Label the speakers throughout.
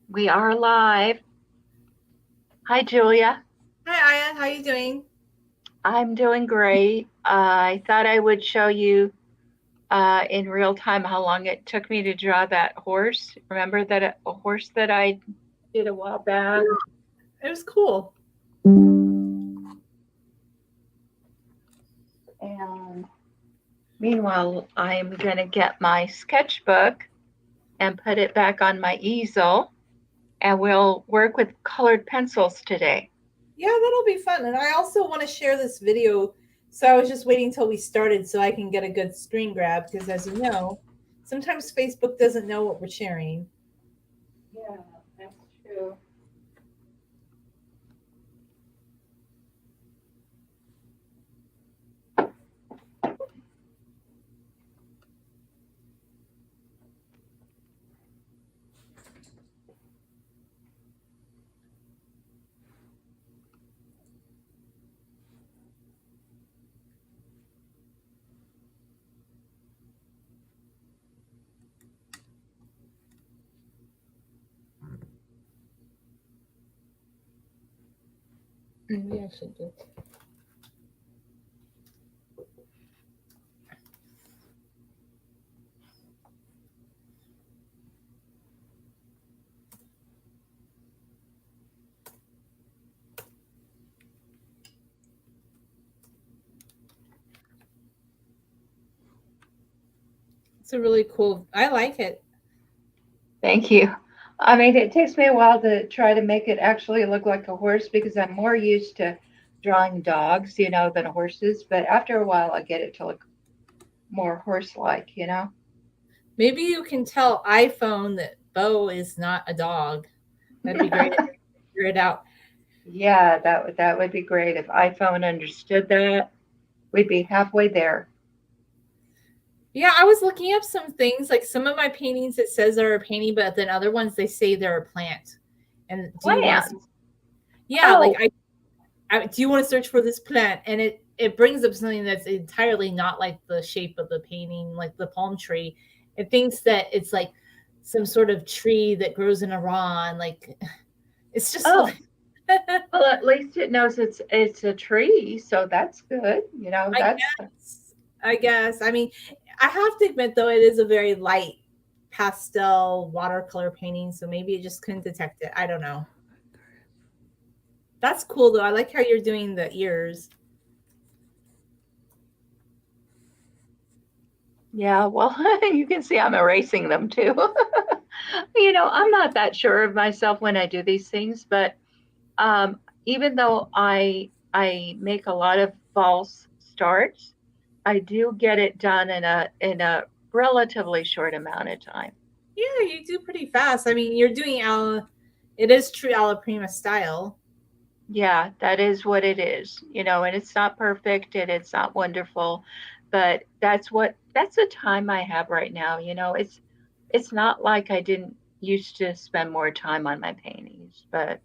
Speaker 1: We are live. Hi, Julia.
Speaker 2: Hi, Aya. How you doing?
Speaker 1: I'm doing great. I thought I would show you in real time how long it took me to draw that horse. Remember that a horse that I did a while back?
Speaker 2: It was cool.
Speaker 1: And meanwhile, I'm going to get my sketchbook and put it back on my easel, and we'll work with colored pencils today.
Speaker 2: Yeah, that'll be fun. And I also want to share this video. So I was just waiting till we started so I can get a good screen grab because, as you know, sometimes Facebook doesn't know what we're sharing.
Speaker 1: Yeah, that's true.
Speaker 2: Maybe I should do. It's a really cool. I like it.
Speaker 1: Thank you. I mean, it takes me a while to try to make it actually look like a horse because I'm more used to drawing dogs, than horses. But after a while, I get it to look more horse-like.
Speaker 2: Maybe you can tell iPhone that Bo is not a dog. That'd be great if you figure it out.
Speaker 1: Yeah, that would be great if iPhone understood that. We'd be halfway there.
Speaker 2: Yeah, I was looking up some things. Like some of my paintings, it says they're a painting, but then other ones they say they're a plant. And do you want to?
Speaker 1: Plants.
Speaker 2: Yeah, like
Speaker 1: Oh,
Speaker 2: do you want to search for this plant? And it brings up something that's entirely not like the shape of the painting, like the palm tree. It thinks that it's like some sort of tree that grows in Iran. Like it's just
Speaker 1: oh.
Speaker 2: like
Speaker 1: Well, at least it knows it's a tree, so that's good.
Speaker 2: I
Speaker 1: That's
Speaker 2: guess. I guess. I mean, I have to admit though, it is a very light pastel watercolor painting, so maybe it just couldn't detect it. I don't know. That's cool though. I like how you're doing the ears.
Speaker 1: yeah. Well, you can see I'm erasing them too. I'm not that sure of myself when I do these things, but even though I make a lot of false starts, I do get it done in a relatively short amount of time.
Speaker 2: Yeah, you do pretty fast. I mean, you're doing it is true alla prima style.
Speaker 1: Yeah, that is what it is, and it's not perfect and it's not wonderful, but that's the time I have right now. It's not like I didn't used to spend more time on my paintings, but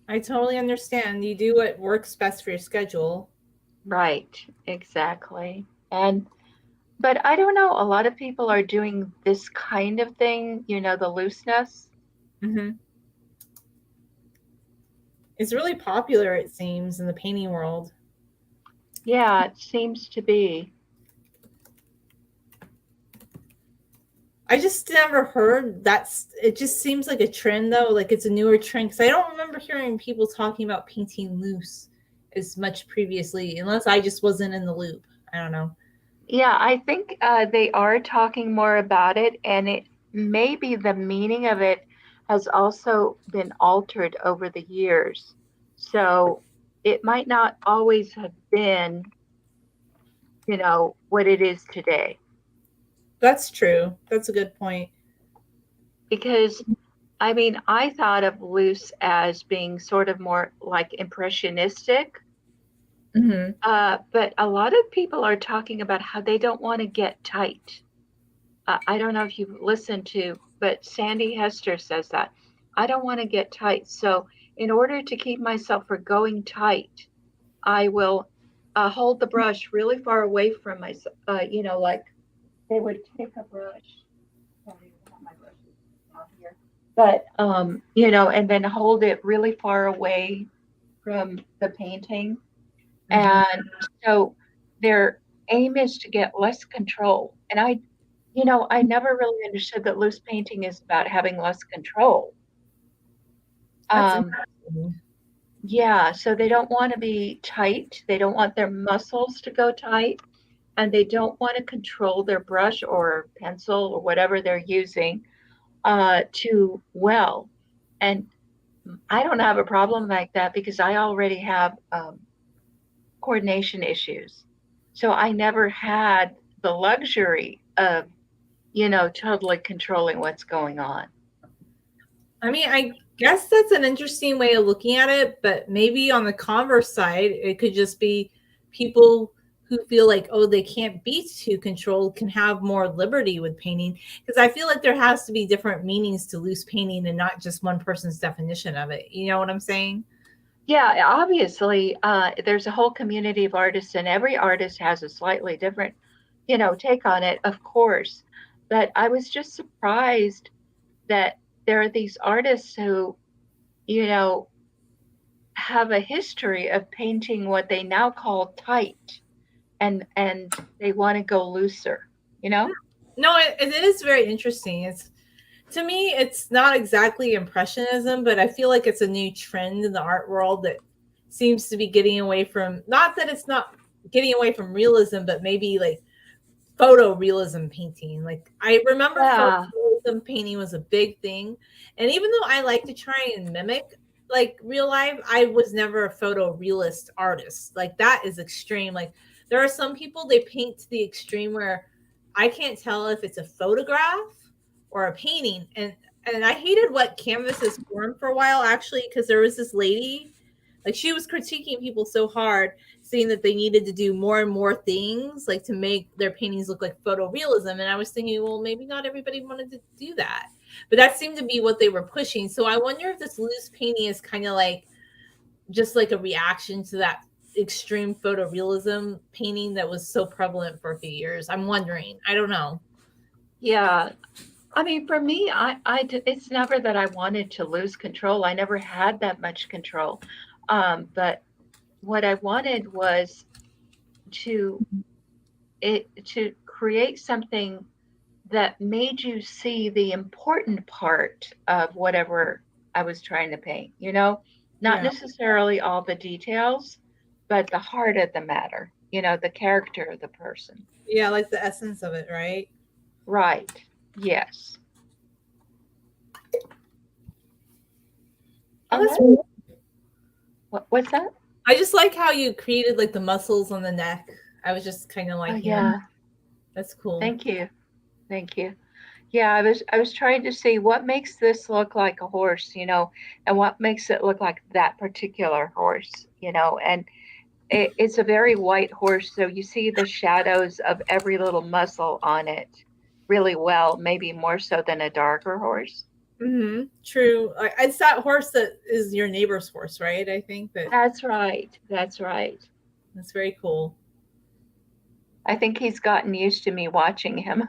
Speaker 2: I totally understand. You do what works best for your schedule.
Speaker 1: right, exactly. And but I don't know, a lot of people are doing this kind of thing, the looseness.
Speaker 2: Hmm. It's really popular, it seems, in the painting world.
Speaker 1: Yeah, it seems to be.
Speaker 2: I just never heard that's. It just seems like a trend, though. Like it's a newer trend because I don't remember hearing people talking about painting loose as much previously, unless I just wasn't in the loop. I don't know.
Speaker 1: Yeah, I think they are talking more about it, and it maybe the meaning of it has also been altered over the years. So it might not always have been, what it is today.
Speaker 2: That's true. That's a good point.
Speaker 1: Because, I mean, I thought of loose as being sort of more like impressionistic.
Speaker 2: Hmm.
Speaker 1: But a lot of people are talking about how they don't want to get tight. I don't know if you've listened to, but Sandy Hester says that. I don't want to get tight. So, in order to keep myself from going tight, I will hold the brush really far away from myself. Like they would take a brush. Sorry, But and then hold it really far away from the painting.
Speaker 2: Hmm.
Speaker 1: And so their aim is to get less control. And I never really understood that loose painting is about having less control.
Speaker 2: That's
Speaker 1: Um,
Speaker 2: interesting.
Speaker 1: yeah, so they don't want to be tight. They don't want their muscles to go tight, and they don't want to control their brush or pencil or whatever they're using too well. And I don't have a problem like that because I already have coordination issues. So I never had the luxury of, totally controlling what's going on.
Speaker 2: I mean, I guess that's an interesting way of looking at it, but maybe on the converse side, it could just be people who feel like, oh, they can't be too controlled can have more liberty with painting. Because I feel like there has to be different meanings to loose painting and not just one person's definition of it. You know what I'm saying?
Speaker 1: Yeah, obviously, there's a whole community of artists, and every artist has a slightly different, take on it, of course. But I was just surprised that there are these artists who, you know, have a history of painting what they now call tight, and they want to go looser, you know?
Speaker 2: No, it is very interesting. It's to me, it's not exactly impressionism, but I feel like it's a new trend in the art world that seems to be getting away from, not that it's not getting away from realism, but maybe like photorealism painting. Like I remember
Speaker 1: Yeah,
Speaker 2: photorealism painting was a big thing. And even though I like to try and mimic like real life, I was never a photorealist artist. Like that is extreme. Like there are some people they paint to the extreme where I can't tell if it's a photograph or a painting. And I hated what canvases formed for a while actually because there was this lady like she was critiquing people so hard saying that they needed to do more and more things like to make their paintings look like photorealism. And I was thinking, well, maybe not everybody wanted to do that. But that seemed to be what they were pushing. So I wonder if this loose painting is kind of like just like a reaction to that extreme photorealism painting that was so prevalent for a few years. I'm wondering. I don't know.
Speaker 1: yeah. I mean, for me, it's never that I wanted to lose control. I never had that much control. But what I wanted was to to create something that made you see the important part of whatever I was trying to paint, not
Speaker 2: Yeah.
Speaker 1: necessarily all the details, but the heart of the matter, the character of the person.
Speaker 2: Yeah, like the essence of it, right?
Speaker 1: Right. Yes.
Speaker 2: Oh,
Speaker 1: Oh,
Speaker 2: that's
Speaker 1: that, what's that?
Speaker 2: I just like how you created like the muscles on the neck. I was just kind of
Speaker 1: Oh,
Speaker 2: liking that.
Speaker 1: yeah.
Speaker 2: That's cool.
Speaker 1: Thank you. Thank you. Yeah, I was trying to see what makes this look like a horse, and what makes it look like that particular horse, and it's a very white horse, so you see the shadows of every little muscle on it really well, maybe more so than a darker horse.
Speaker 2: True. It's that horse that is your neighbor's horse, right? I think that
Speaker 1: That's right. That's right.
Speaker 2: that's very cool.
Speaker 1: I think he's gotten used to me watching him.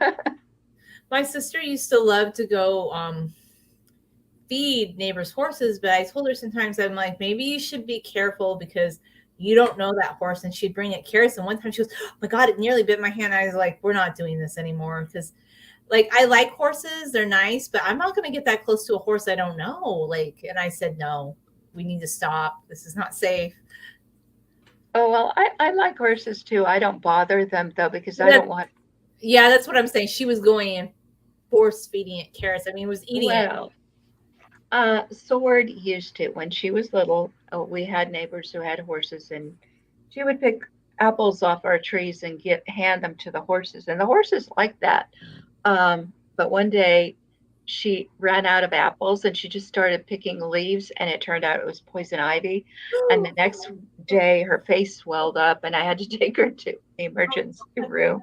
Speaker 2: My sister used to love to go feed neighbors' horses, but I told her sometimes I'm like, maybe you should be careful because you don't know that horse. And she'd bring it carrots. And one time she goes, oh my God, it nearly bit my hand. I was like, we're not doing this anymore because like I like horses, they're nice, but I'm not gonna get that close to a horse I don't know. Like, and I said, no, we need to stop. This is not safe.
Speaker 1: Oh, well, I like horses too. I don't bother them though because I
Speaker 2: That,
Speaker 1: don't want,
Speaker 2: yeah, that's what I'm saying. She was going and force feeding it carrots. I mean, it was eating it.
Speaker 1: well, Sword used to when she was little. We had neighbors who had horses, and she would pick apples off our trees and hand them to the horses, and the horses liked that. But one day she ran out of apples and she just started picking leaves, and it turned out it was poison ivy. And the next day, her face swelled up, and I had to take her to the emergency room.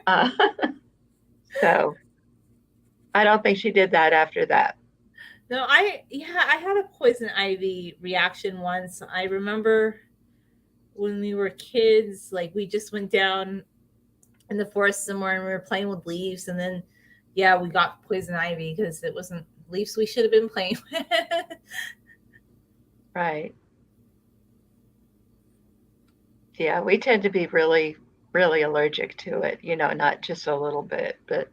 Speaker 1: Uh, so I don't think she did that after that.
Speaker 2: No, I had a poison ivy reaction once. I remember when we were kids, like we just went down in the forest somewhere and we were playing with leaves and then yeah, we got poison ivy because it wasn't leaves we should have been playing with.
Speaker 1: Right. Yeah, we tend to be really, really allergic to it, not just a little bit, but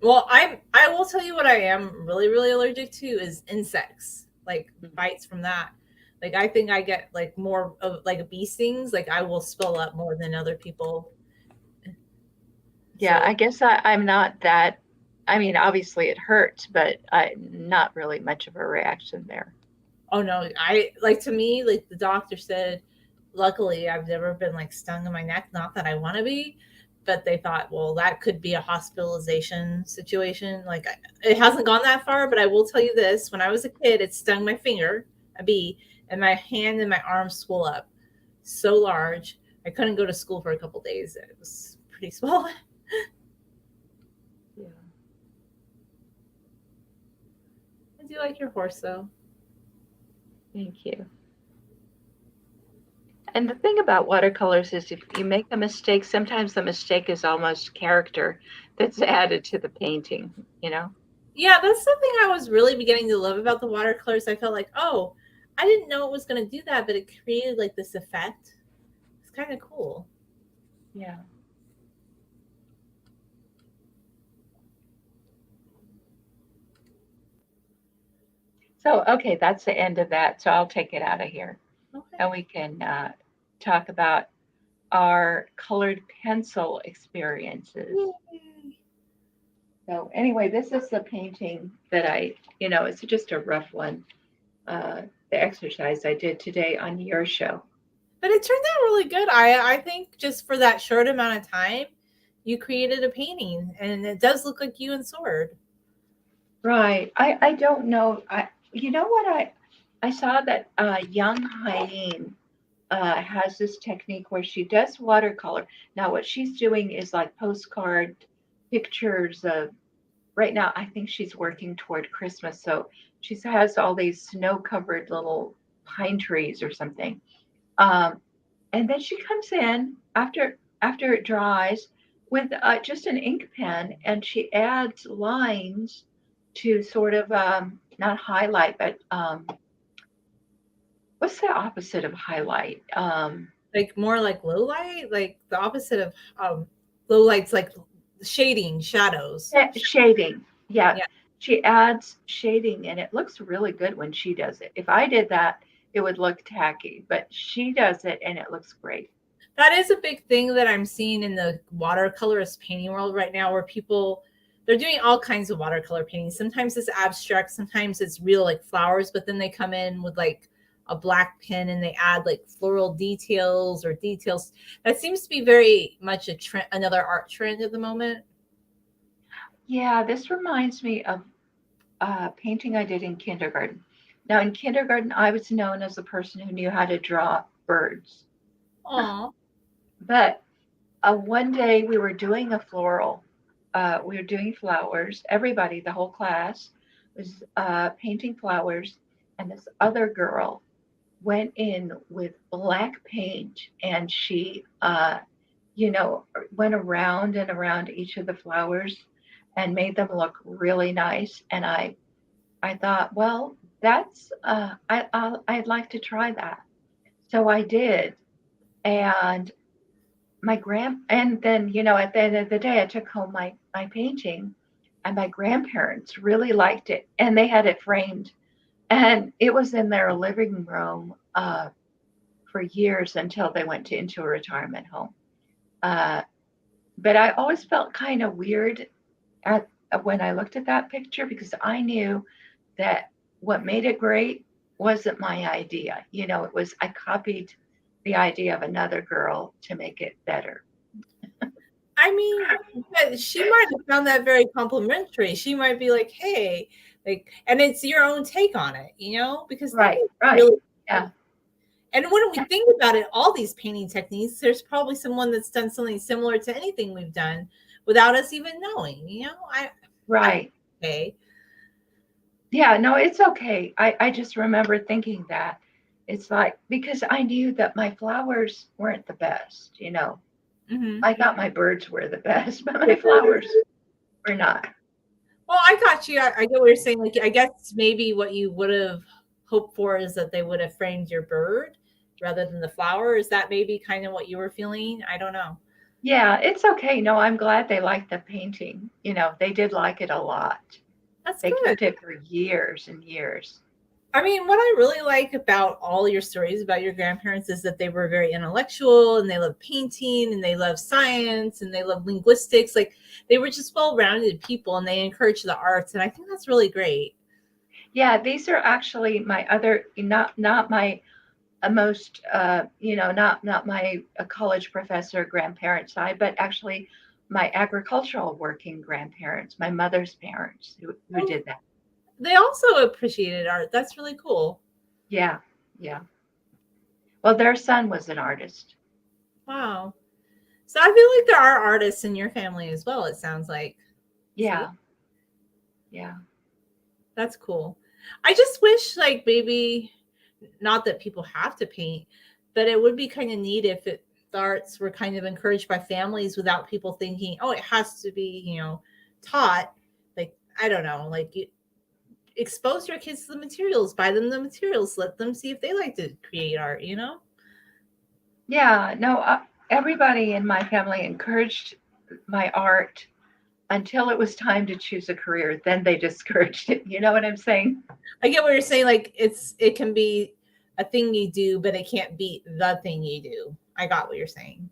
Speaker 2: Well, I will tell you what I am really really allergic to is insects, like bites from that. Like I think I get like more of like bee stings. Like I will swell up more than other people.
Speaker 1: yeah,
Speaker 2: So
Speaker 1: I guess I'm not that. I mean, obviously it hurts, but not really much of a reaction there.
Speaker 2: oh no, I like to me like the doctor said. Luckily, I've never been like stung in my neck. Not that I want to be, but they thought, well, that could be a hospitalization situation. Like it hasn't gone that far, but I will tell you this: when I was a kid, it stung my finger, a bee, and my hand and my arm swelled up so large I couldn't go to school for a couple days. It was pretty swollen.
Speaker 1: Yeah.
Speaker 2: I do like your horse though.
Speaker 1: Thank you. And the thing about watercolors is if you make a mistake, sometimes the mistake is almost character that's added to the painting.
Speaker 2: Yeah, that's something I was really beginning to love about the watercolors. I felt like, oh, I didn't know it was going to do that, but it created like this effect. It's kind of cool.
Speaker 1: Yeah. So, okay, that's the end of that. So I'll take it out of here
Speaker 2: Okay.
Speaker 1: and we can talk about our colored pencil experiences.
Speaker 2: Yay.
Speaker 1: So, anyway, this is the painting that it's just a rough one. The exercise I did today on your show.
Speaker 2: But it turned out really good. I think just for that short amount of time, you created a painting, and it does look like you and Sword.
Speaker 1: Right. I don't know. You know what I saw that young Hyene has this technique where she does watercolor. Now what she's doing is like postcard pictures of right now I think she's working toward Christmas. So she has all these snow covered little pine trees or something. Um, and then she comes in after it dries with just an ink pen and she adds lines to sort of not highlight but what's the opposite of highlight?
Speaker 2: Like more like low light, like the opposite of low lights, like shading, shadows.
Speaker 1: Shading. Yeah,
Speaker 2: Yeah.
Speaker 1: she adds shading and it looks really good when she does it. If I did that it would look tacky, but she does it and it looks great.
Speaker 2: That is a big thing that I'm seeing in the watercolorist painting world right now, where people they're doing all kinds of watercolor paintings. Sometimes it's abstract, sometimes it's real like flowers, but then they come in with like a black pen and they add like floral details or details. That seems to be very much a trend, another art trend at the moment.
Speaker 1: Yeah, this reminds me of a painting I did in kindergarten. Now, in kindergarten, I was known as the person who knew how to draw birds.
Speaker 2: Aw.
Speaker 1: But one day we were doing a floral. We were doing flowers. Everybody, the whole class, was painting flowers. And this other girl went in with black paint and she, went around and around each of the flowers and made them look really nice. And I thought, well, that's I'd like to try that. So I did, and and then at the end of the day, I took home my painting, and my grandparents really liked it, and they had it framed, and it was in their living room for years until they went into a retirement home. Uh, but I always felt kind of weird at when I looked at that picture because I knew that what made it great wasn't my idea. It was I copied the idea of another girl to make it better.
Speaker 2: I mean, yeah, she might have found that very complimentary. She might be like, hey, like, and it's your own take on it, because that
Speaker 1: Right,
Speaker 2: is
Speaker 1: right.
Speaker 2: really.
Speaker 1: Yeah.
Speaker 2: And when we think about it, all these painting techniques, there's probably someone that's done something similar to anything we've done without us even knowing, I
Speaker 1: Right.
Speaker 2: okay.
Speaker 1: Yeah, no, it's okay. I just remember thinking that. It's like because I knew that my flowers weren't the best.
Speaker 2: Mm-hmm.
Speaker 1: I thought my birds were the best, but my flowers were not.
Speaker 2: Well, Well, I got you. I get what you're saying. Like, I guess maybe what you would have hoped for is that they would have framed your bird rather than the flower. Is that maybe kind of what you were feeling? I don't know.
Speaker 1: Yeah, it's okay. No, I'm glad they liked the painting. They did like it a lot.
Speaker 2: That's
Speaker 1: They
Speaker 2: good.
Speaker 1: kept it for years and years.
Speaker 2: I mean, what I really like about all your stories about your grandparents is that they were very intellectual and they love painting and they love science and they love linguistics. Like they were just well-rounded people and they encouraged the arts. And I think that's really great.
Speaker 1: Yeah, these are actually my other, not my most, not my college professor grandparent side, but actually my agricultural working grandparents, my mother's parents who
Speaker 2: Oh,
Speaker 1: did that.
Speaker 2: they also appreciated art. That's really cool.
Speaker 1: Yeah, yeah. Well, their son was an artist.
Speaker 2: Wow. So I feel like there are artists in your family as well, it sounds like. See?
Speaker 1: Yeah, yeah.
Speaker 2: That's cool. I just wish like maybe not that people have to paint, but it would be kind of neat if the arts were kind of encouraged by families without people thinking, oh, it has to be, taught. Like, I don't know, like you expose your kids to the materials, buy them the materials, let them see if they like to create art.
Speaker 1: Yeah, no, everybody in my family encouraged my art until it was time to choose a career. Then they discouraged it. You know what I'm saying?
Speaker 2: I get what you're saying. Like it can be a thing you do, but it can't be the thing you do. I got what you're saying.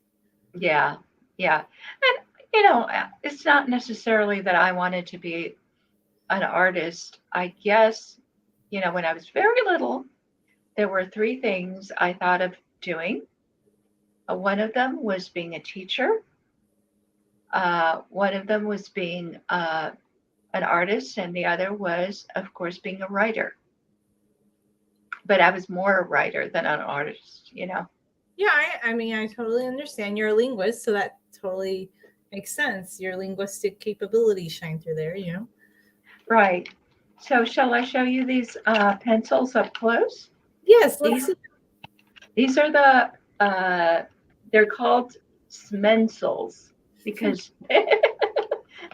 Speaker 1: Yeah, yeah. And, it's not necessarily that I wanted to be an artist. I guess, when I was very little, there were three things I thought of doing. One of them was being a teacher. One of them was being an artist, and the other was, of course, being a writer. But I was more a writer than an artist.
Speaker 2: Yeah, I mean, I totally understand. You're a linguist, so that totally makes sense. Your linguistic capabilities shine through there.
Speaker 1: Right. So, shall I show you these pencils up close?
Speaker 2: Yes, let's
Speaker 1: These
Speaker 2: see.
Speaker 1: these are they're called smencils because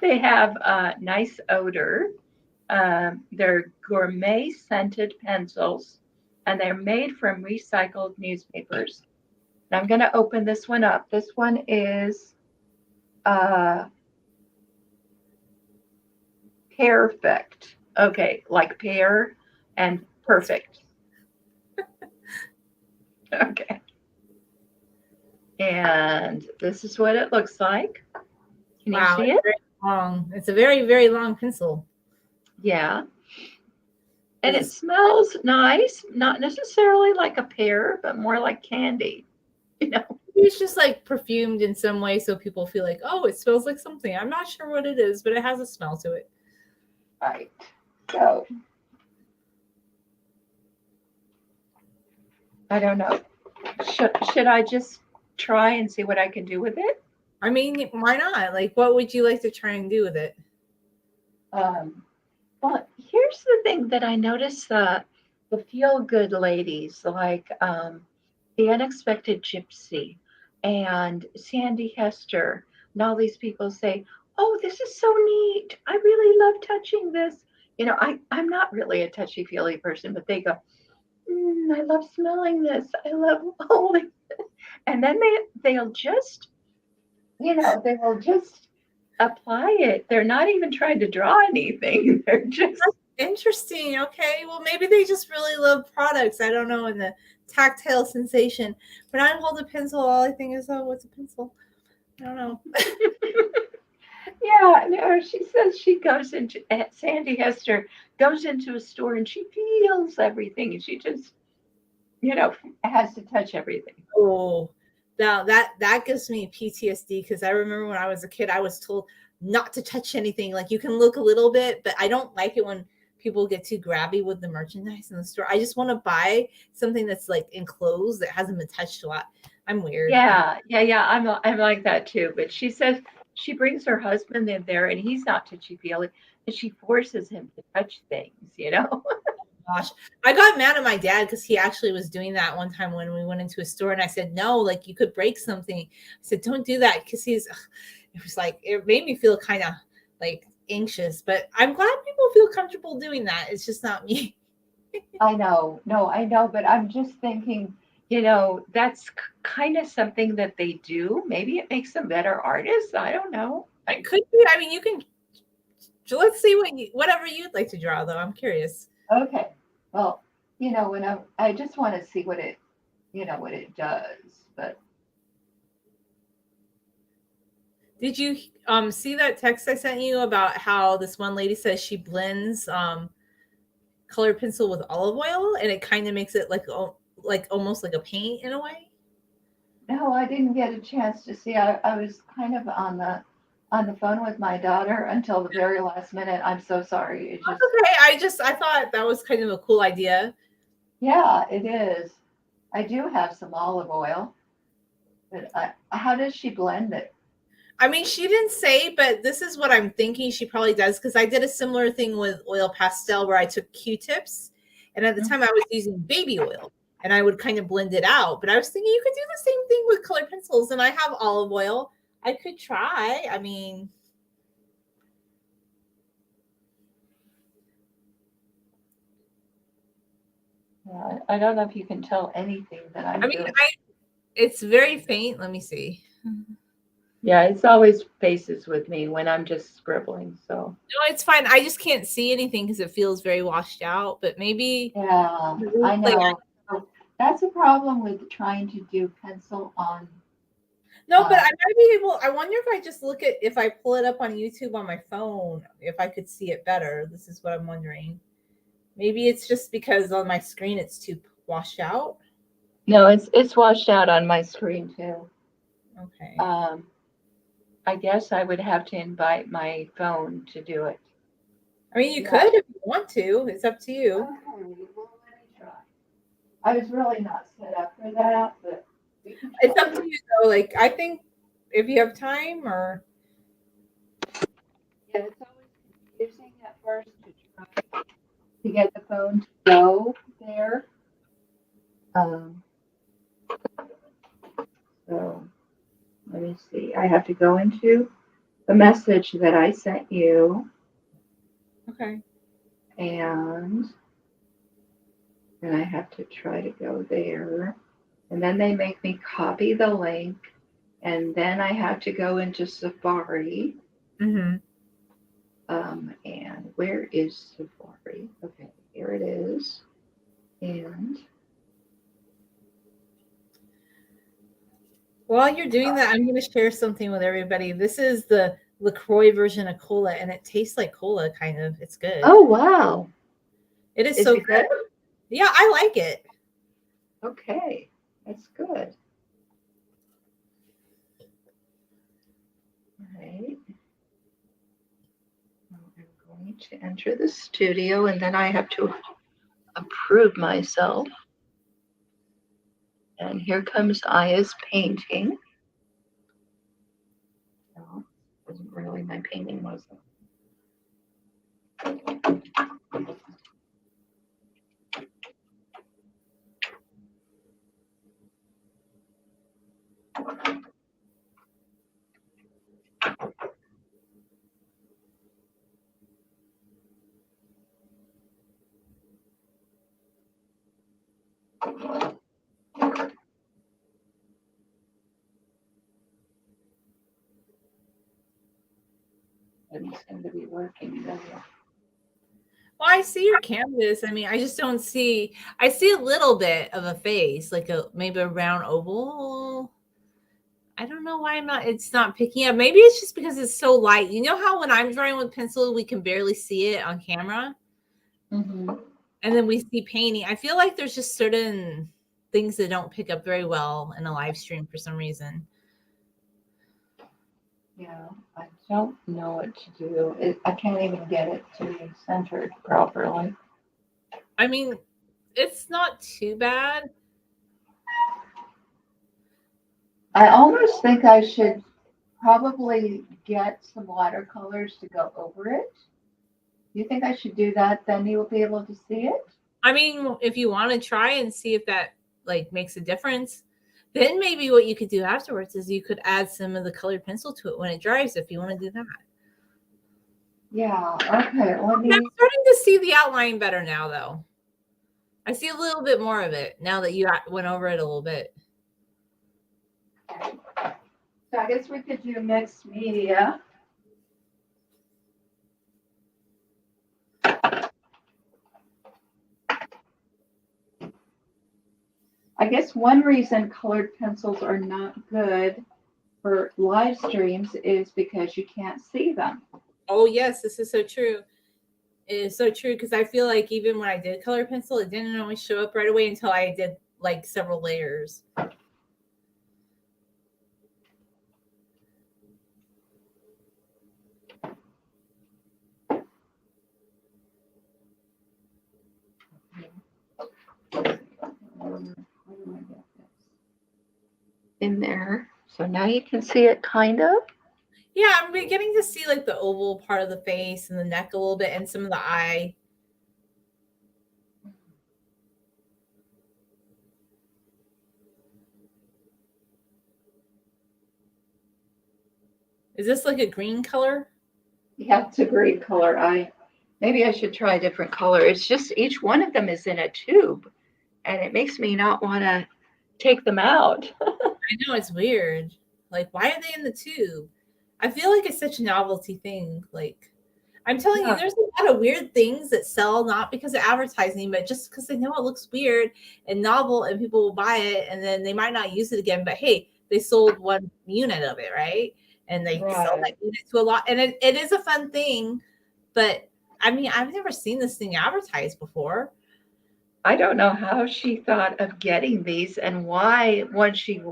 Speaker 1: they have a nice odor. They're gourmet scented pencils, and they're made from recycled newspapers. And I'm going to open this one up. This one is uh, perfect. Okay, like pear and perfect. Okay. And this is what it looks like. Can you
Speaker 2: Wow,
Speaker 1: see
Speaker 2: it's
Speaker 1: it?
Speaker 2: very long. It's a very, very long pencil.
Speaker 1: Yeah. And it
Speaker 2: Is
Speaker 1: smells nice, not necessarily like a pear, but more like candy, you know.
Speaker 2: it's just like perfumed in some way so people feel like, oh, it smells like something. I'm not sure what it is, but it has a smell to it.
Speaker 1: Right. So I don't know. Should I just try and see what I can do with it?
Speaker 2: I mean, why not? Like, what would you like to try and do with it?
Speaker 1: Um, well, here's the thing that I notice the feel good ladies like the Unexpected Gypsy and Sandy Hester and all these people say, "Oh, this is so neat. I really love touching this." I'm not really a touchy feely person, but they go, "I love smelling this. I love holding," and then they'll just they will just apply it. They're not even trying to draw anything. They're just
Speaker 2: Interesting. Okay. Well, maybe they just really love products. I don't know. And the tactile sensation. When I hold a pencil, all I think is, oh, what's a pencil? I don't know.
Speaker 1: yeah. No, she says she goes into Sandy Hester goes into a store and she feels everything and she just has to touch everything.
Speaker 2: Oh, now that gives me PTSD because I remember when I was a kid, I was told not to touch anything. Like you can look a little bit, but I don't like it when people get too grabby with the merchandise in the store. I just want to buy something that's like enclosed that hasn't been touched a lot. I'm weird.
Speaker 1: Yeah. I'm like that too. But she says she brings her husband in there and he's not touchy feely, and she forces him to touch things.
Speaker 2: Gosh, I got mad at my dad because he actually was doing that one time when we went into a store, and I said, "No, like you could break something." I said, "Don't do that," because it was like it made me feel kind of like anxious, but I'm glad people feel comfortable doing that. It's just not me.
Speaker 1: I know. No, I know, but I'm just thinking, that's kind of something that they do. Maybe it makes them better artists. I don't know.
Speaker 2: It could be. I mean, you can. Let's see whatever you'd like to draw, though. I'm curious.
Speaker 1: Okay. Well, when I just want to see what it does. But
Speaker 2: Did you see that text I sent you about how this one lady says she blends colored pencil with olive oil and it kind of makes it like almost like a paint in a way?
Speaker 1: no, I didn't get a chance to see. I was kind of on the phone with my daughter until the very last minute. I'm so sorry. It
Speaker 2: That's
Speaker 1: just
Speaker 2: okay. I thought that was kind of a cool idea.
Speaker 1: Yeah, it is. I do have some olive oil, but how does she blend it?
Speaker 2: I mean, she didn't say, but this is what I'm thinking she probably does because I did a similar thing with oil pastel where I took Q-tips, and at the time I was using baby oil, and I would kind of blend it out. But I was thinking you could do the same thing with colored pencils, and I have olive oil. I could try. I mean,
Speaker 1: Yeah, I don't know if you can tell anything that I'm doing.
Speaker 2: it's very faint. Let me see.
Speaker 1: Yeah, it's always faces with me when I'm just scribbling. So
Speaker 2: No, it's fine. I just can't see anything because it feels very washed out. But maybe
Speaker 1: yeah, I know. That's a problem with trying to do pencil on.
Speaker 2: No, but I might be able. I wonder if I just look at if I pull it up on YouTube on my phone, if I could see it better. This is what I'm wondering. Maybe it's just because on my screen it's too washed out.
Speaker 1: No, it's washed out on my screen too.
Speaker 2: Okay.
Speaker 1: I guess I would have to invite my phone to do it.
Speaker 2: I mean, you could if you want to. It's up to you.
Speaker 1: Okay, well, let me try. I was really not set up for that, but
Speaker 2: it's up to you though. Like I think if you have time or
Speaker 1: yeah, it's always confusing at first to try to get the phone to go there. So let me see. I have to go into the message that I sent you.
Speaker 2: okay.
Speaker 1: And then I have to try to go there. And then they make me copy the link. And then I have to go into Safari.
Speaker 2: Mm-hmm.
Speaker 1: And where is Safari? Okay, here it is. And
Speaker 2: while you're doing that, I'm going to share something with everybody. This is the LaCroix version of cola, and it tastes like cola, kind of. It's good.
Speaker 1: oh wow,
Speaker 2: it is so good. Yeah, I like it.
Speaker 1: Okay, that's good. All right. I'm going to enter the studio, and then I have to approve myself. And here comes Aya's painting. No, wasn't really my painting, was it? Doesn't seem to be working, does it?
Speaker 2: Well, I see your canvas. I mean, I just don't see. I see a little bit of a face, like maybe a round oval. I don't know why it's not picking up. Maybe it's just because it's so light. You know how when I'm drawing with pencil, we can barely see it on camera,
Speaker 1: Mm-hmm.
Speaker 2: and then we see painting. I feel like there's just certain things that don't pick up very well in a live stream for some reason.
Speaker 1: Yeah, I don't know what to do. I can't even get it to be centered properly.
Speaker 2: I mean, it's not too bad.
Speaker 1: I almost think I should probably get some watercolors to go over it. You think I should do that? Then you'll be able to see it.
Speaker 2: I mean, if you want to try and see if that like makes a difference, then maybe what you could do afterwards is you could add some of the colored pencil to it when it dries if you want to do that.
Speaker 1: Yeah. Okay. Let
Speaker 2: I'm
Speaker 1: me.
Speaker 2: starting to see the outline better now, though. I see a little bit more of it now that you went over it a little bit.
Speaker 1: So I guess we could do mixed media. I guess one reason colored pencils are not good for live streams is because you can't see them.
Speaker 2: Oh, yes, this is so true. It is so true because I feel like even when I did color pencil, it didn't always show up right away until I did like several layers.
Speaker 1: In there. So now you can see it kind of.
Speaker 2: Yeah, I'm beginning to see like the oval part of the face and the neck a little bit and some of the eye. Is this like a green color?
Speaker 1: Yeah, it's a great color. Maybe I should try a different color. It's just each one of them is in a tube, and it makes me not want to take them out.
Speaker 2: I know it's weird. Like, why are they in the tube? I feel like it's such a novelty thing. Like, I'm telling you,
Speaker 1: Yeah,
Speaker 2: there's a lot of weird things that sell not because of advertising, but just because they know it looks weird and novel and people will buy it and then they might not use it again. But hey, they sold one unit of it, right? And they sell that
Speaker 1: right.
Speaker 2: unit to a lot. And it is a fun thing. But I mean, I've never seen this thing advertised before.
Speaker 1: I don't know how she thought of getting these and why, when she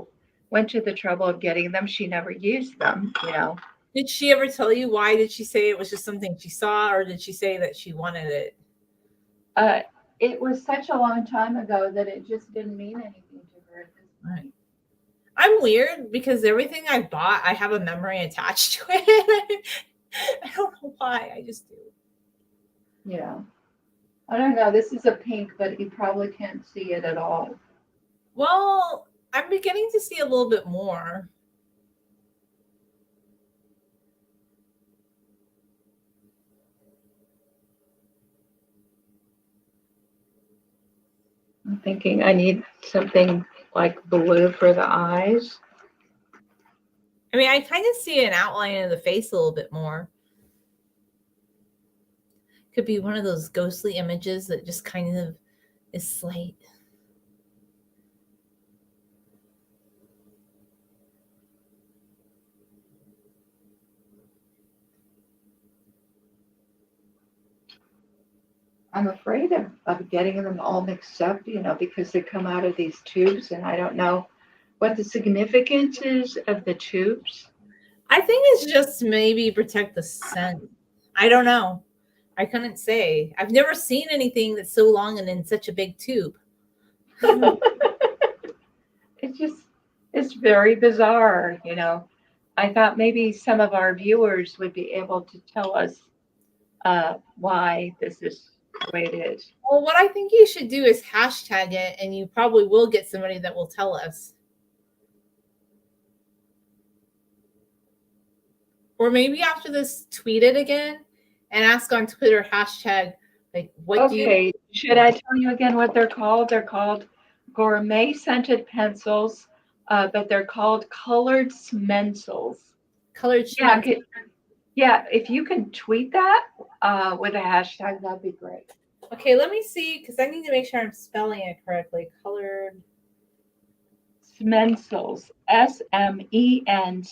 Speaker 1: went to the trouble of getting them, she never used them, you know.
Speaker 2: Did she ever tell you why? Did she say it was just something she saw, or did she say that she wanted it?
Speaker 1: Uh, it was such a long time ago that it just didn't mean anything to her at this
Speaker 2: Right.
Speaker 1: point.
Speaker 2: I'm weird because everything I bought, I have a memory attached to it. I don't know why. I just do.
Speaker 1: Yeah. I don't know. This is a pink, but you probably can't see it at all.
Speaker 2: Well, I'm beginning to see a little bit more.
Speaker 1: I'm thinking I need something like blue for the eyes.
Speaker 2: I mean, I kind of see an outline of the face a little bit more. Could be one of those ghostly images that just kind of is slight.
Speaker 1: I'm afraid of getting them all mixed up, because they come out of these tubes and I don't know what the significance is of the tubes.
Speaker 2: I think it's just maybe protect the scent. I don't know. I couldn't say. I've never seen anything that's so long and in such a big tube.
Speaker 1: It's just, it's very bizarre. I thought maybe some of our viewers would be able to tell us why this is the way it is.
Speaker 2: Well, what I think you should do is hashtag it, and you probably will get somebody that will tell us. Or maybe after this, tweet it again and ask on Twitter hashtag like what do you
Speaker 1: Okay, should I tell you again what they're called? They're called gourmet scented pencils, but they're called colored smencils.
Speaker 2: colored
Speaker 1: Yeah,
Speaker 2: schments?
Speaker 1: yeah. If you can tweet that with a hashtag, that'd be great.
Speaker 2: Okay, let me see because I need to make sure I'm spelling it correctly. Colored.
Speaker 1: Smencils, Smencils.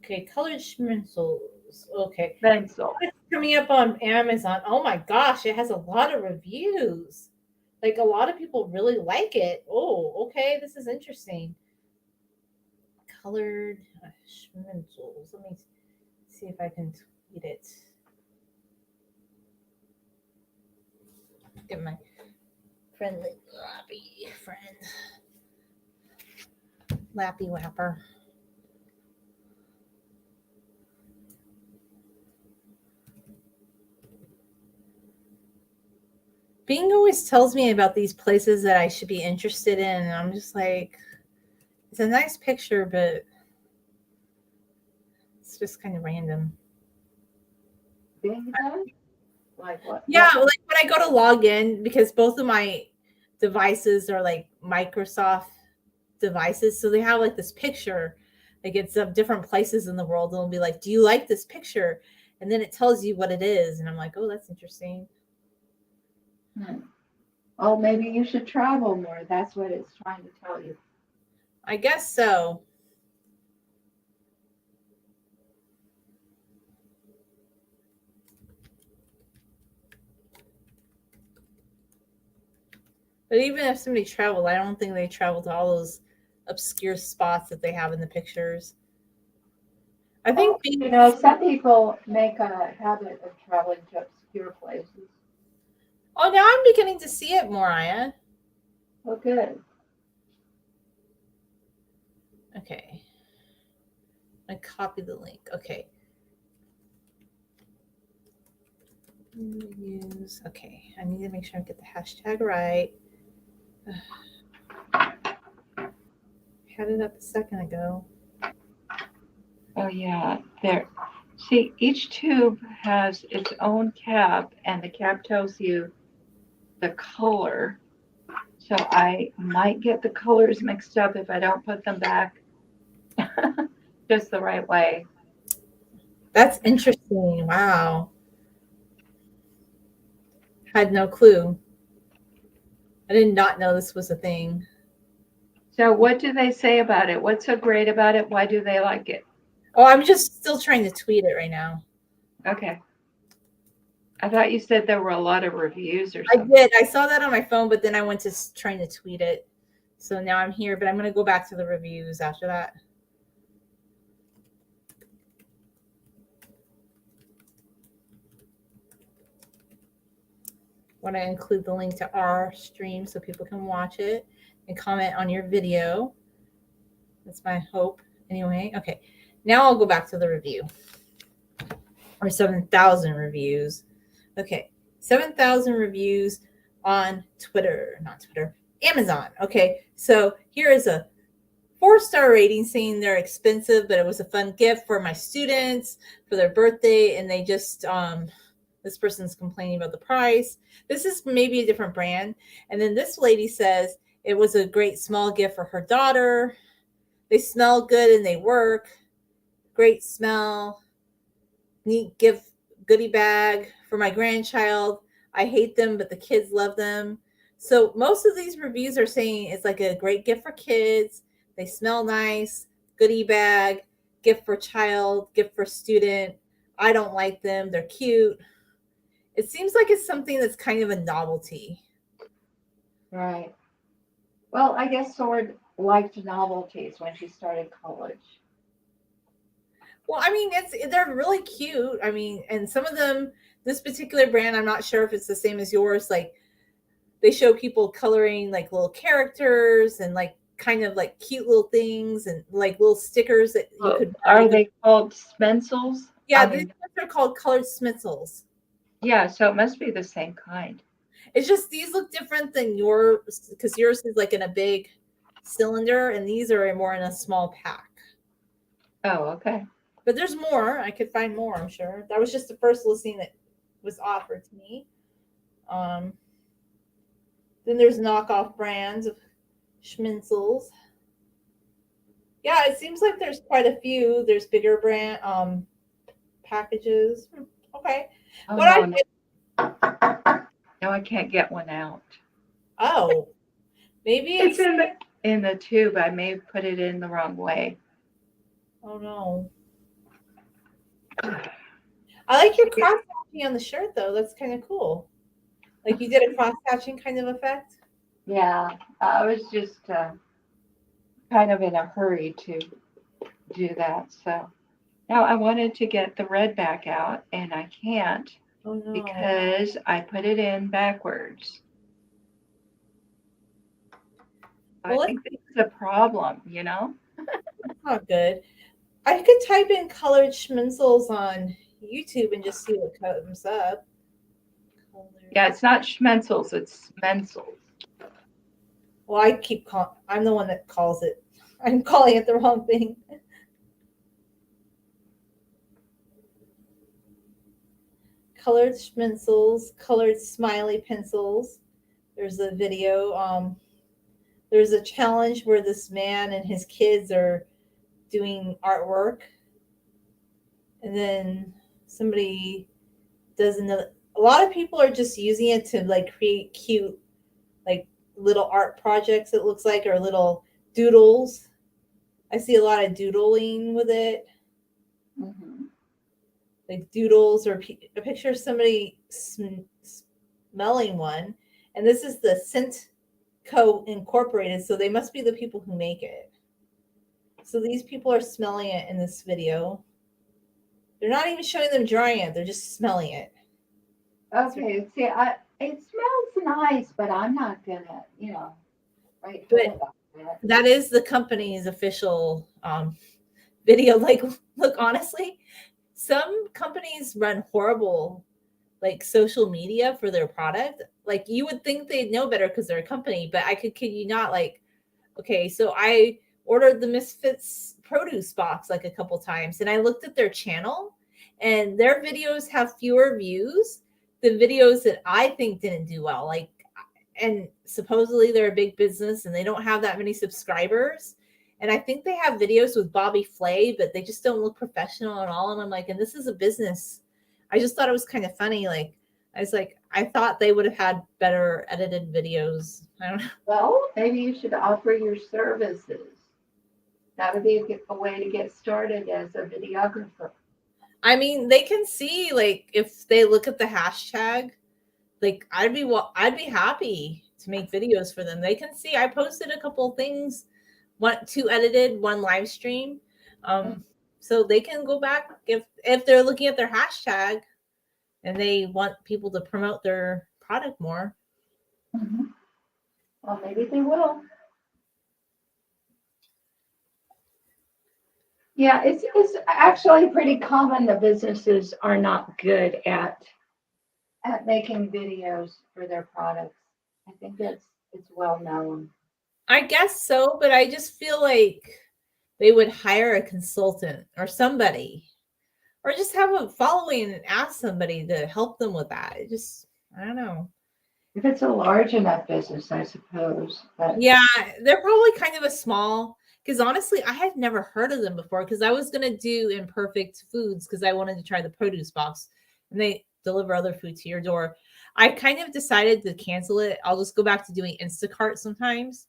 Speaker 2: Okay, colored schmencils. Okay,
Speaker 1: Smencil.
Speaker 2: it's coming up on Amazon. Oh my gosh, it has a lot of reviews. Like a lot of people really like it. Oh, okay, this is interesting. Colored schmencils. Let me see if I can tweet it. Get my friendly Lappy friend. Lappy Wapper. Bing always tells me about these places that I should be interested in, and I'm just like, it's a nice picture, but it's It's just kind of random.
Speaker 1: Bing does? Like what?
Speaker 2: Yeah, like when I go to log in, because both of my devices are like Microsoft devices, so they have like this picture, like it's of different places in the world. And it'll be like, "Do you like this picture?" And then it tells you what it is, and I'm like, "Oh, that's interesting."
Speaker 1: Hmm. Oh, maybe you should travel more. That's what it's trying to tell you.
Speaker 2: I guess so. But even if somebody traveled, I don't think they travel to all those obscure spots that they have in the pictures. I
Speaker 1: Oh,
Speaker 2: think being,
Speaker 1: some people make a habit of traveling to obscure places.
Speaker 2: oh, now I'm beginning to see it more, Aya.
Speaker 1: Oh, good.
Speaker 2: Okay. I copy the link. Okay. Use. Okay. I need to make sure I get the hashtag right. Had it up a second ago.
Speaker 1: Oh, yeah. There. See, each tube has its own cap, and the cap tells you the color. So I might get the colors mixed up if I don't put them back just the right way.
Speaker 2: That's interesting. Wow. Had no clue. I did not know this was a thing.
Speaker 1: So, what do they say about it? What's so great about it? Why do they like it?
Speaker 2: Oh, I'm just still trying to tweet it right now.
Speaker 1: Okay. I thought you said there were a lot of reviews or
Speaker 2: I
Speaker 1: something.
Speaker 2: did. I saw that on my phone, but then I went to trying to tweet it. So now I'm here, but I'm going to go back to the reviews after that. Want to include the link to our stream so people can watch it and comment on your video. That's my hope. Anyway, okay. Now I'll go back to the review. Or 7,000 reviews. Okay. 7,000 reviews on Twitter. Not Twitter. Amazon. Okay. So here is a 4-star rating saying they're expensive, but it was a fun gift for my students for their birthday. And they just, this person's complaining about the price. This is maybe a different brand. And then this lady says it was a great small gift for her daughter. They smell good and they work. Great smell. Neat gift goodie bag for my grandchild. I hate them, but the kids love them. So most of these reviews are saying it's like a great gift for kids. They smell nice. Goodie bag. Gift for child. Gift for student. I don't like them. They're cute. It seems like it's something that's kind of a novelty.
Speaker 1: Right. Well, I guess Sword liked novelties when she started college.
Speaker 2: Well, I mean, they're really cute. I mean, and some of them, this particular brand, I'm not sure if it's the same as yours. Like they show people coloring like little characters and like kind of like cute little things and like little stickers that you
Speaker 1: Well,
Speaker 2: could buy.
Speaker 1: are they called smencils?
Speaker 2: Yeah,
Speaker 1: I
Speaker 2: these
Speaker 1: mean,
Speaker 2: ones are called colored smencils.
Speaker 1: yeah, so it must be the same kind.
Speaker 2: It's just these look different than yours because yours is like in a big cylinder and these are more in a small pack.
Speaker 1: Oh, okay.
Speaker 2: But there's more. I could find more, I'm sure. That was just the first listing that was offered to me. Um, then there's knockoff brands of schmencils. Yeah, it seems like there's quite a few. There's bigger brand packages. Okay.
Speaker 1: Oh,
Speaker 2: What I
Speaker 1: no,
Speaker 2: did,
Speaker 1: no, I can't get one out.
Speaker 2: oh, maybe
Speaker 1: It's
Speaker 2: it's,
Speaker 1: in the tube. I may have put it in the wrong way.
Speaker 2: oh no. I like your cross hatching on the shirt though. That's kind of cool. Like you did a cross hatching kind of effect.
Speaker 1: Yeah, I was just kind of in a hurry to do that. So now I wanted to get the red back out, and I can't
Speaker 2: Oh no.
Speaker 1: because I put it in backwards. I
Speaker 2: Well,
Speaker 1: think this is a problem.
Speaker 2: that's not good. I could type in colored schmencils on YouTube and just see what comes up.
Speaker 1: Yeah,
Speaker 2: Colored.
Speaker 1: it's not schmencils, it's smencils.
Speaker 2: Well, I keep calling. I'm the one that calls it. I'm calling it the wrong thing. colored smencils, colored smiley pencils. There's a video. There's a challenge where this man and his kids are doing artwork, and then somebody does another. A lot of people are just using it to like create cute, like little art projects. It looks like, or little doodles. I see a lot of doodling with it, like doodles, or a picture of somebody smelling one. And this is the Scent Co. Incorporated, so they must be the people who make it. So these people are smelling it in this video. They're not even showing them drying it; they're just smelling it.
Speaker 1: Okay, see, it smells nice, but I'm not gonna, write
Speaker 2: But
Speaker 1: home about that.
Speaker 2: that is the company's official video. Like, look, honestly, some companies run horrible like social media for their product. Like, you would think they'd know better because they're a company, but I could kid you not. Like, okay, so I ordered the Misfits produce box like a couple times, and I looked at their channel, and their videos have fewer views than videos that I think didn't do well. Like, and supposedly they're a big business and they don't have that many subscribers. And I think they have videos with Bobby Flay, but they just don't look professional at all. And I'm like, and this is a business. I just thought it was kind of funny. Like, I was like, I thought they would have had better edited videos. I don't know.
Speaker 1: Well, maybe you should offer your services. That would be a way to get started as a videographer.
Speaker 2: I mean, they can see, like, if they look at the hashtag, like, I'd be happy to make videos for them. They can see I posted a couple things, two edited, one live stream. So they can go back if they're looking at their hashtag and they want people to promote their product more.
Speaker 1: Mm-hmm. Well, maybe they will. Yeah, it's actually pretty common that businesses are not good at making videos for their products. I think it's well known.
Speaker 2: I guess so, but I just feel like they would hire a consultant or somebody, or just have a following and ask somebody to help them with that. I don't know.
Speaker 1: If it's a large enough business, I suppose. But
Speaker 2: Yeah, they're probably kind of a small, because honestly, I had never heard of them before, because I was going to do Imperfect Foods because I wanted to try the produce box, and they deliver other food to your door. I kind of decided to cancel it. I'll just go back to doing Instacart sometimes,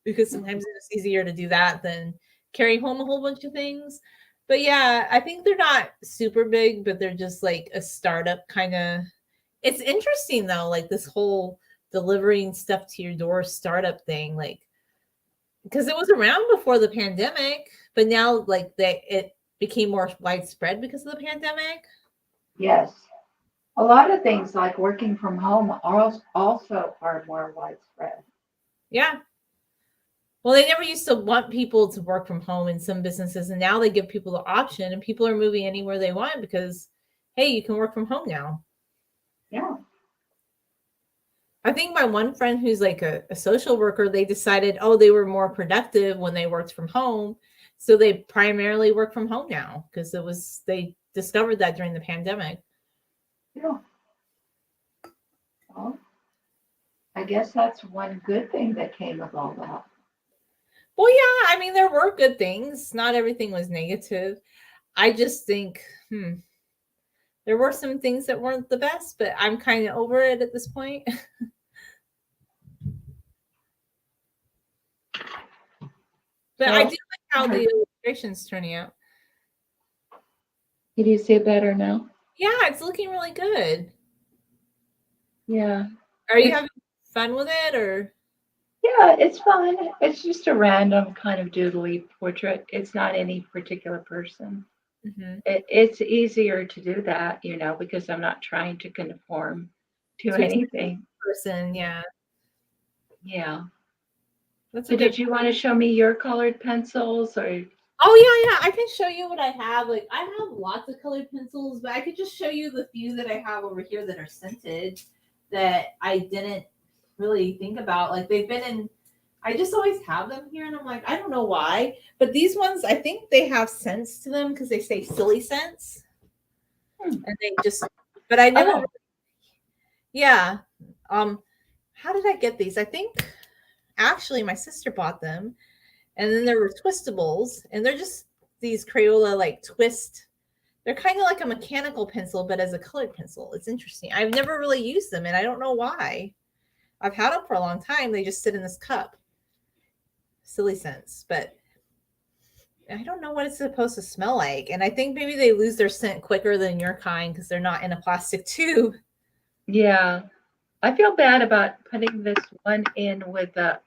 Speaker 2: because sometimes it's easier to do that than carry home a whole bunch of things. But yeah, I think they're not super big, but they're just like a startup kind of. It's interesting though, like this whole delivering stuff to your door startup thing, like, because it was around before the pandemic, but now like it became more widespread because of the pandemic.
Speaker 1: yes, a lot of things like working from home are also are more widespread.
Speaker 2: Yeah. Well, they never used to want people to work from home in some businesses, and now they give people the option, and people are moving anywhere they want because, hey, you can work from home now.
Speaker 1: Yeah.
Speaker 2: I think my one friend who's like a social worker, they decided, oh, they were more productive when they worked from home. So they primarily work from home now because they discovered that during the pandemic.
Speaker 1: Yeah. Well, I guess that's one good thing that came of all that.
Speaker 2: Well, yeah, I mean, there were good things. Not everything was negative. I just think, there were some things that weren't the best, but I'm kind of over it at this point. But I do like how the illustration's turning out.
Speaker 1: Can you see it better now?
Speaker 2: Yeah, it's looking really good.
Speaker 1: Yeah.
Speaker 2: Are you having fun with it, or?
Speaker 1: Yeah, it's fun. It's just a random kind of doodly portrait. It's not any particular person.
Speaker 2: Mm-hmm.
Speaker 1: It's easier to do that, because I'm not trying to conform to anything.
Speaker 2: Person, yeah.
Speaker 1: Yeah.
Speaker 2: That's
Speaker 1: So did you want to show me your colored pencils or?
Speaker 2: Oh yeah, I can show you what I have. Like, I have lots of colored pencils, but I could just show you the few that I have over here that are scented that I didn't really think about. Like, they've been in, I just always have them here, and I'm like, I don't know why. But these ones, I think they have scents to them because they say silly scents. And they just but I never.
Speaker 1: Oh,
Speaker 2: Yeah. How did I get these? I think actually my sister bought them, and then there were twistables, and they're just these Crayola like twist. They're kind of like a mechanical pencil, but as a colored pencil. It's interesting. I've never really used them, and I don't know why. I've had them for a long time. They just sit in this cup. Silly sense, but I don't know what it's supposed to smell like. And I think maybe they lose their scent quicker than your kind because they're not in a plastic tube.
Speaker 1: yeah. I feel bad about putting this one in with the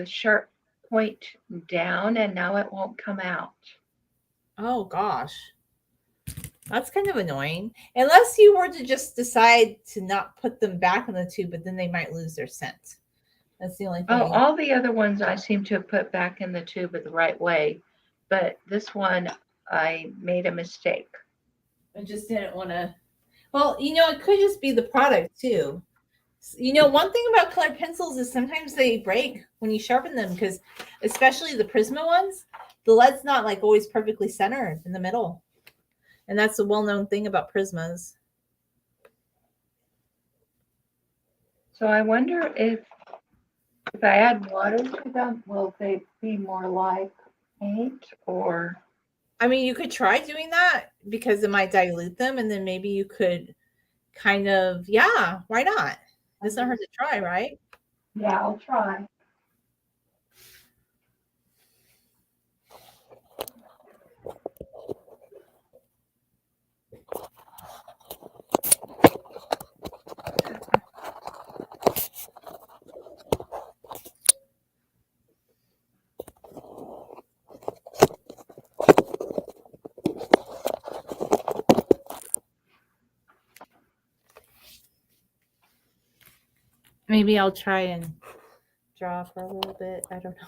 Speaker 1: sharp point down, and now it won't come out.
Speaker 2: Oh gosh. That's kind of annoying. Unless you were to just decide to not put them back in the tube, but then they might lose their scent. That's the only
Speaker 1: Oh,
Speaker 2: thing.
Speaker 1: all the other ones I seem to have put back in the tube the right way, but this one I made a mistake.
Speaker 2: I just didn't want to. Well, it could just be the product too. One thing about colored pencils is sometimes they break when you sharpen them because, especially the Prisma ones, the lead's not like always perfectly centered in the middle. And that's a well-known thing about Prismas.
Speaker 1: So I wonder if I add water to them, will they be more like paint or?
Speaker 2: I mean, you could try doing that because it might dilute them, and then maybe you could kind of, yeah, why not? It's not hard to try, right?
Speaker 1: Yeah, I'll try.
Speaker 2: Maybe I'll try and draw for a little bit. I don't know.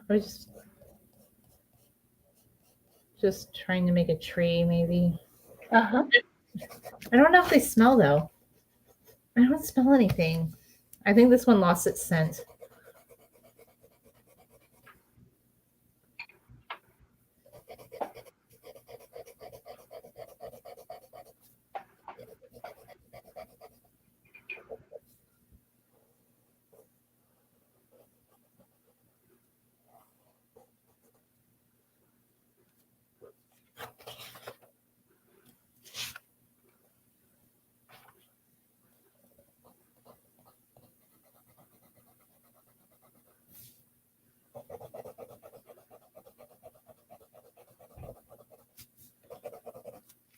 Speaker 2: Or just trying to make a tree, maybe.
Speaker 1: Uh-huh.
Speaker 2: I don't know if they smell though. I don't smell anything. I think this one lost its scent.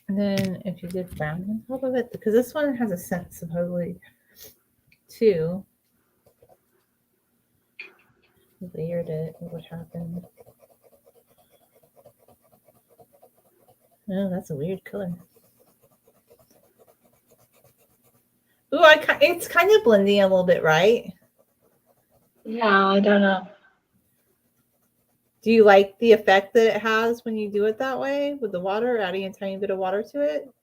Speaker 2: And then if you did brown on top of it, because this one has a scent supposedly too. Layered it, what would happen? Oh, that's a weird color. Ooh, it's kind of blending a little bit, right?
Speaker 1: Yeah, I don't know.
Speaker 2: Do you like the effect that it has when you do it that way with the water, adding a tiny bit of water to it?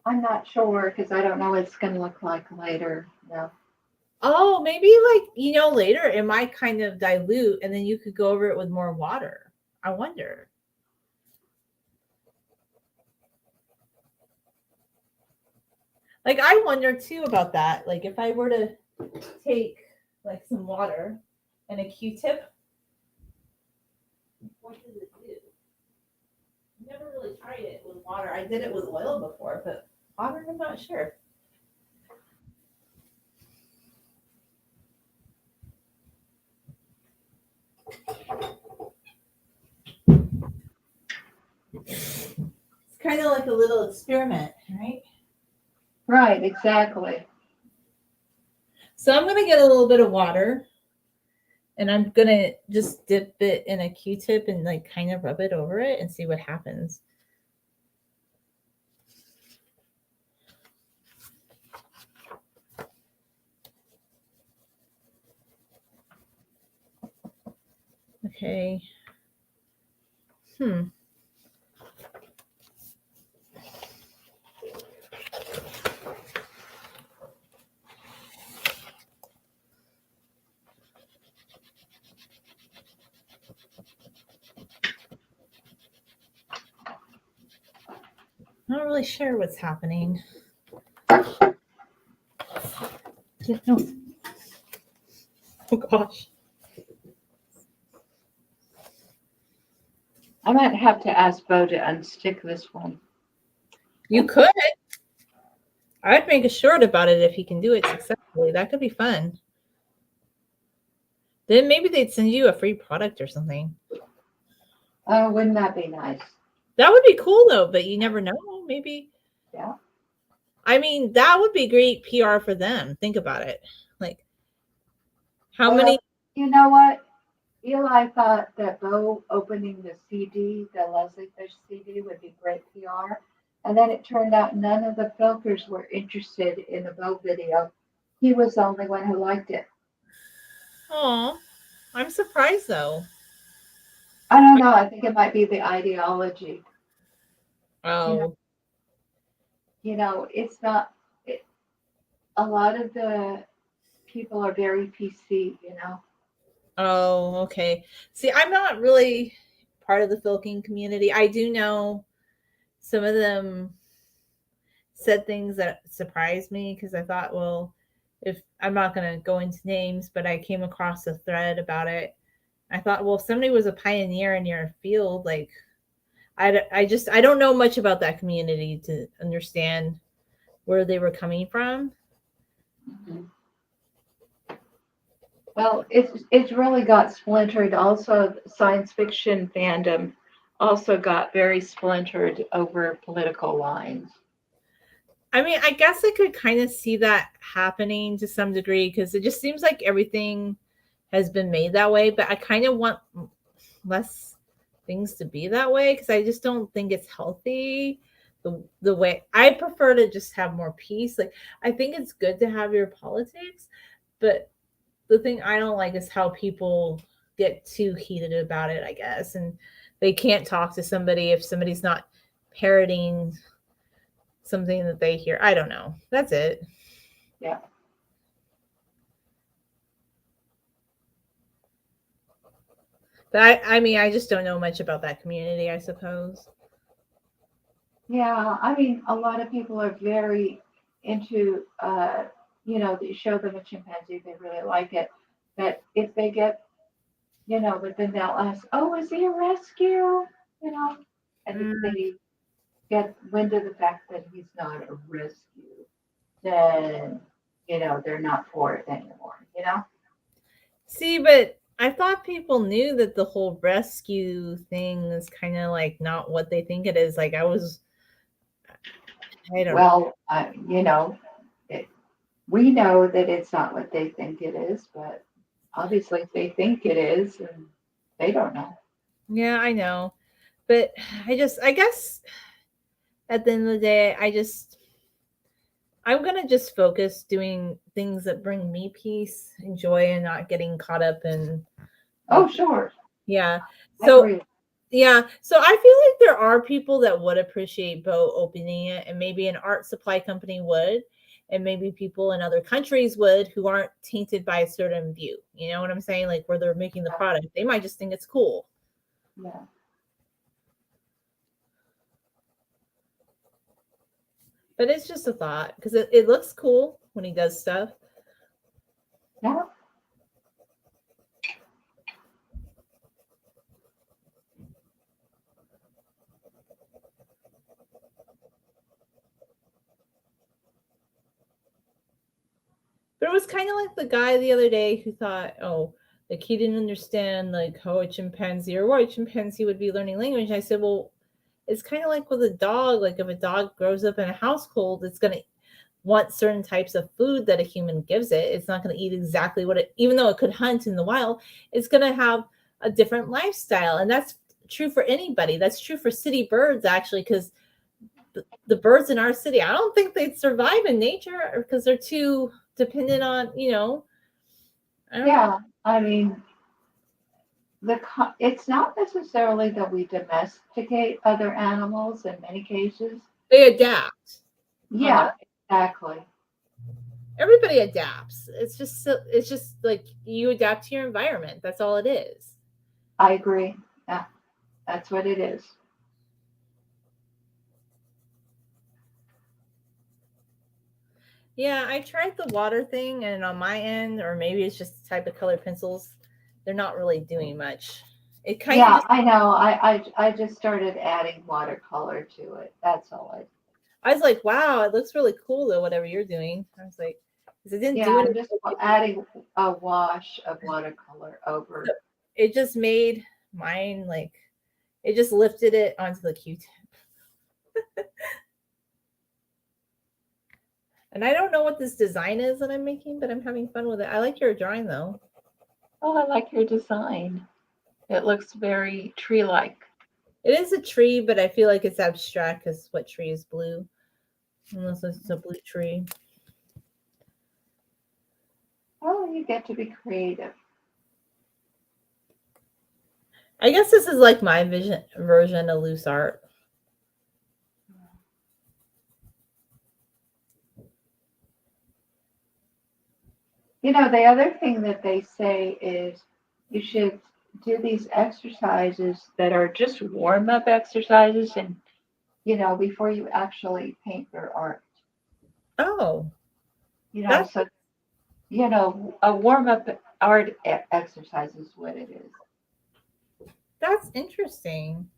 Speaker 1: I'm not sure because I don't know what it's going to look like later. No.
Speaker 2: Oh, maybe later it might kind of dilute and then you could go over it with more water. I wonder. Like, I wonder too about that. Like, if I were to take like some water and a Q-tip, what does it do? I never really tried it with water. I did it with oil before, but water, I'm not sure. It's kind of like a little experiment, right?
Speaker 1: Right, exactly.
Speaker 2: So I'm going to get a little bit of water And I'm gonna just dip it in a Q-tip and like kind of rub it over it and see what happens. Okay. Not really sure what's happening. No. Oh gosh.
Speaker 1: I might have to ask Bo to unstick this one.
Speaker 2: You could. I'd make a short about it if he can do it successfully. That could be fun. Then maybe they'd send you a free product or something.
Speaker 1: Oh, wouldn't that be nice?
Speaker 2: That would be cool though, but you never know. Maybe.
Speaker 1: Yeah.
Speaker 2: I mean, that would be great PR for them. Think about it. Like, how many?
Speaker 1: You know what? Eli thought that Bo opening the CD, the Leslie Fish CD, would be great PR. And then it turned out none of the filkers were interested in the Bo video. He was the only one who liked it.
Speaker 2: Oh, I'm surprised though.
Speaker 1: I don't know. I think it might be the ideology.
Speaker 2: Oh.
Speaker 1: It's not, a lot of the people are very PC.
Speaker 2: Oh, okay. See, I'm not really part of the filking community. I do know some of them said things that surprised me because I thought, well, if I'm not going to go into names, but I came across a thread about it. I thought, well, if somebody was a pioneer in your field, like I don't know much about that community to understand where they were coming from.
Speaker 1: Mm-hmm. Well, it's really got splintered. Also, science fiction fandom also got very splintered over political lines.
Speaker 2: I mean, I guess I could kind of see that happening to some degree because it just seems like everything has been made that way. But I kind of want less things to be that way because I just don't think it's healthy. The way I prefer to just have more peace. Like I think it's good to have your politics, but the thing I don't like is how people get too heated about it, I guess, and they can't talk to somebody if somebody's not parroting something that they hear. I don't know. That's it.
Speaker 1: Yeah.
Speaker 2: But I mean, I just don't know much about that community, I suppose.
Speaker 1: Yeah, I mean, a lot of people are very into, they show them a chimpanzee, they really like it. But if they get, but then they'll ask, oh, is he a rescue? And if they get wind of the fact that he's not a rescue, then, they're not for it anymore.
Speaker 2: See, but I thought people knew that the whole rescue thing is kind of like not what they think it is. Like I don't know.
Speaker 1: Well, we know that it's not what they think it is, but obviously they think it is, and they don't know.
Speaker 2: Yeah, I know. But I guess at the end of the day, I'm going to just focus doing things that bring me peace and joy and not getting caught up in.
Speaker 1: Oh, sure.
Speaker 2: Yeah. So,
Speaker 1: I agree.
Speaker 2: yeah. So I feel like there are people that would appreciate Bo opening it, and maybe an art supply company would, and maybe people in other countries would who aren't tainted by a certain view. You know what I'm saying? Like where they're making the product. They might just think it's cool.
Speaker 1: Yeah.
Speaker 2: But it's just a thought because it looks cool when he does stuff.
Speaker 1: Yeah.
Speaker 2: But it was kind of like the guy the other day who thought, oh, like he didn't understand like how a chimpanzee or why a chimpanzee would be learning language. I said, well, it's kind of like with a dog. Like if a dog grows up in a household, it's going to want certain types of food that a human gives it. It's not going to eat exactly what it, even though it could hunt in the wild, it's going to have a different lifestyle. And that's true for anybody. That's true for city birds, actually, because the birds in our city, I don't think they'd survive in nature because they're too dependent on, I don't know.
Speaker 1: Yeah, I mean, it's not necessarily that we domesticate other animals in many cases.
Speaker 2: They adapt. Huh?
Speaker 1: Yeah, exactly.
Speaker 2: Everybody adapts. It's just like you adapt to your environment. That's all it is.
Speaker 1: I agree. Yeah, that's what it is.
Speaker 2: Yeah, I tried the water thing, and on my end, or maybe it's just the type of colored pencils, they're not really doing much. It kind of
Speaker 1: Yeah,
Speaker 2: just,
Speaker 1: I know. I just started adding watercolor to it. That's all I.
Speaker 2: I was like, wow, it looks really cool though, whatever you're doing. I was like, because it didn't
Speaker 1: Yeah,
Speaker 2: do
Speaker 1: I'm just
Speaker 2: anything.
Speaker 1: adding a wash of watercolor over.
Speaker 2: It just made mine like, it just lifted it onto the Q-tip. And I don't know what this design is that I'm making, but I'm having fun with it. I like your drawing though.
Speaker 1: Oh, I like your design. It looks very tree-like.
Speaker 2: It is a tree, but I feel like it's abstract because what tree is blue? Unless it's a blue tree.
Speaker 1: Oh, you get to be creative.
Speaker 2: I guess this is like my version of loose art.
Speaker 1: You know, the other thing that they say is you should do these exercises that are just warm-up exercises and, before you actually paint your art.
Speaker 2: Oh, that's
Speaker 1: So, a warm-up art exercise is what it is.
Speaker 2: that's interesting.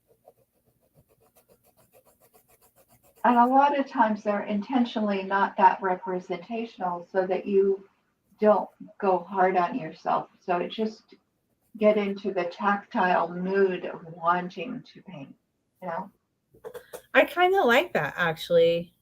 Speaker 1: And a lot of times they're intentionally not that representational so that you don't go hard on yourself. So it just get into the tactile mood of wanting to paint, you know?
Speaker 2: I kind of like that actually.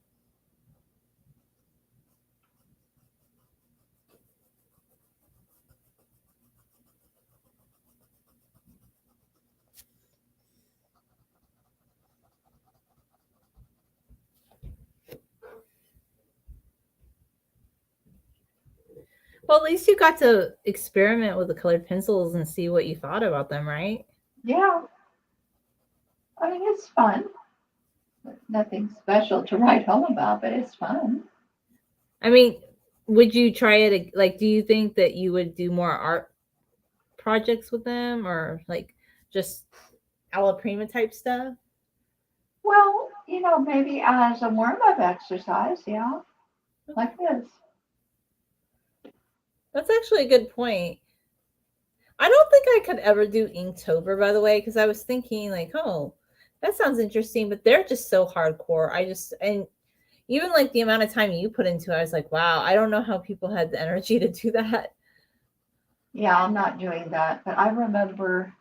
Speaker 2: Well, at least you got to experiment with the colored pencils and see what you thought about them, right?
Speaker 1: Yeah, I mean, it's fun. Nothing special to write home about, but it's fun.
Speaker 2: I mean, would you try it? Like, do you think that you would do more art projects with them or like just alla prima type stuff?
Speaker 1: Well, maybe as a warm up exercise, yeah, like this.
Speaker 2: That's actually a good point. I don't think I could ever do Inktober, by the way, because I was thinking like, oh, that sounds interesting, but they're just so hardcore. And even like the amount of time you put into it, I was like, wow, I don't know how people had the energy to do that.
Speaker 1: Yeah, I'm not doing that, but I remember.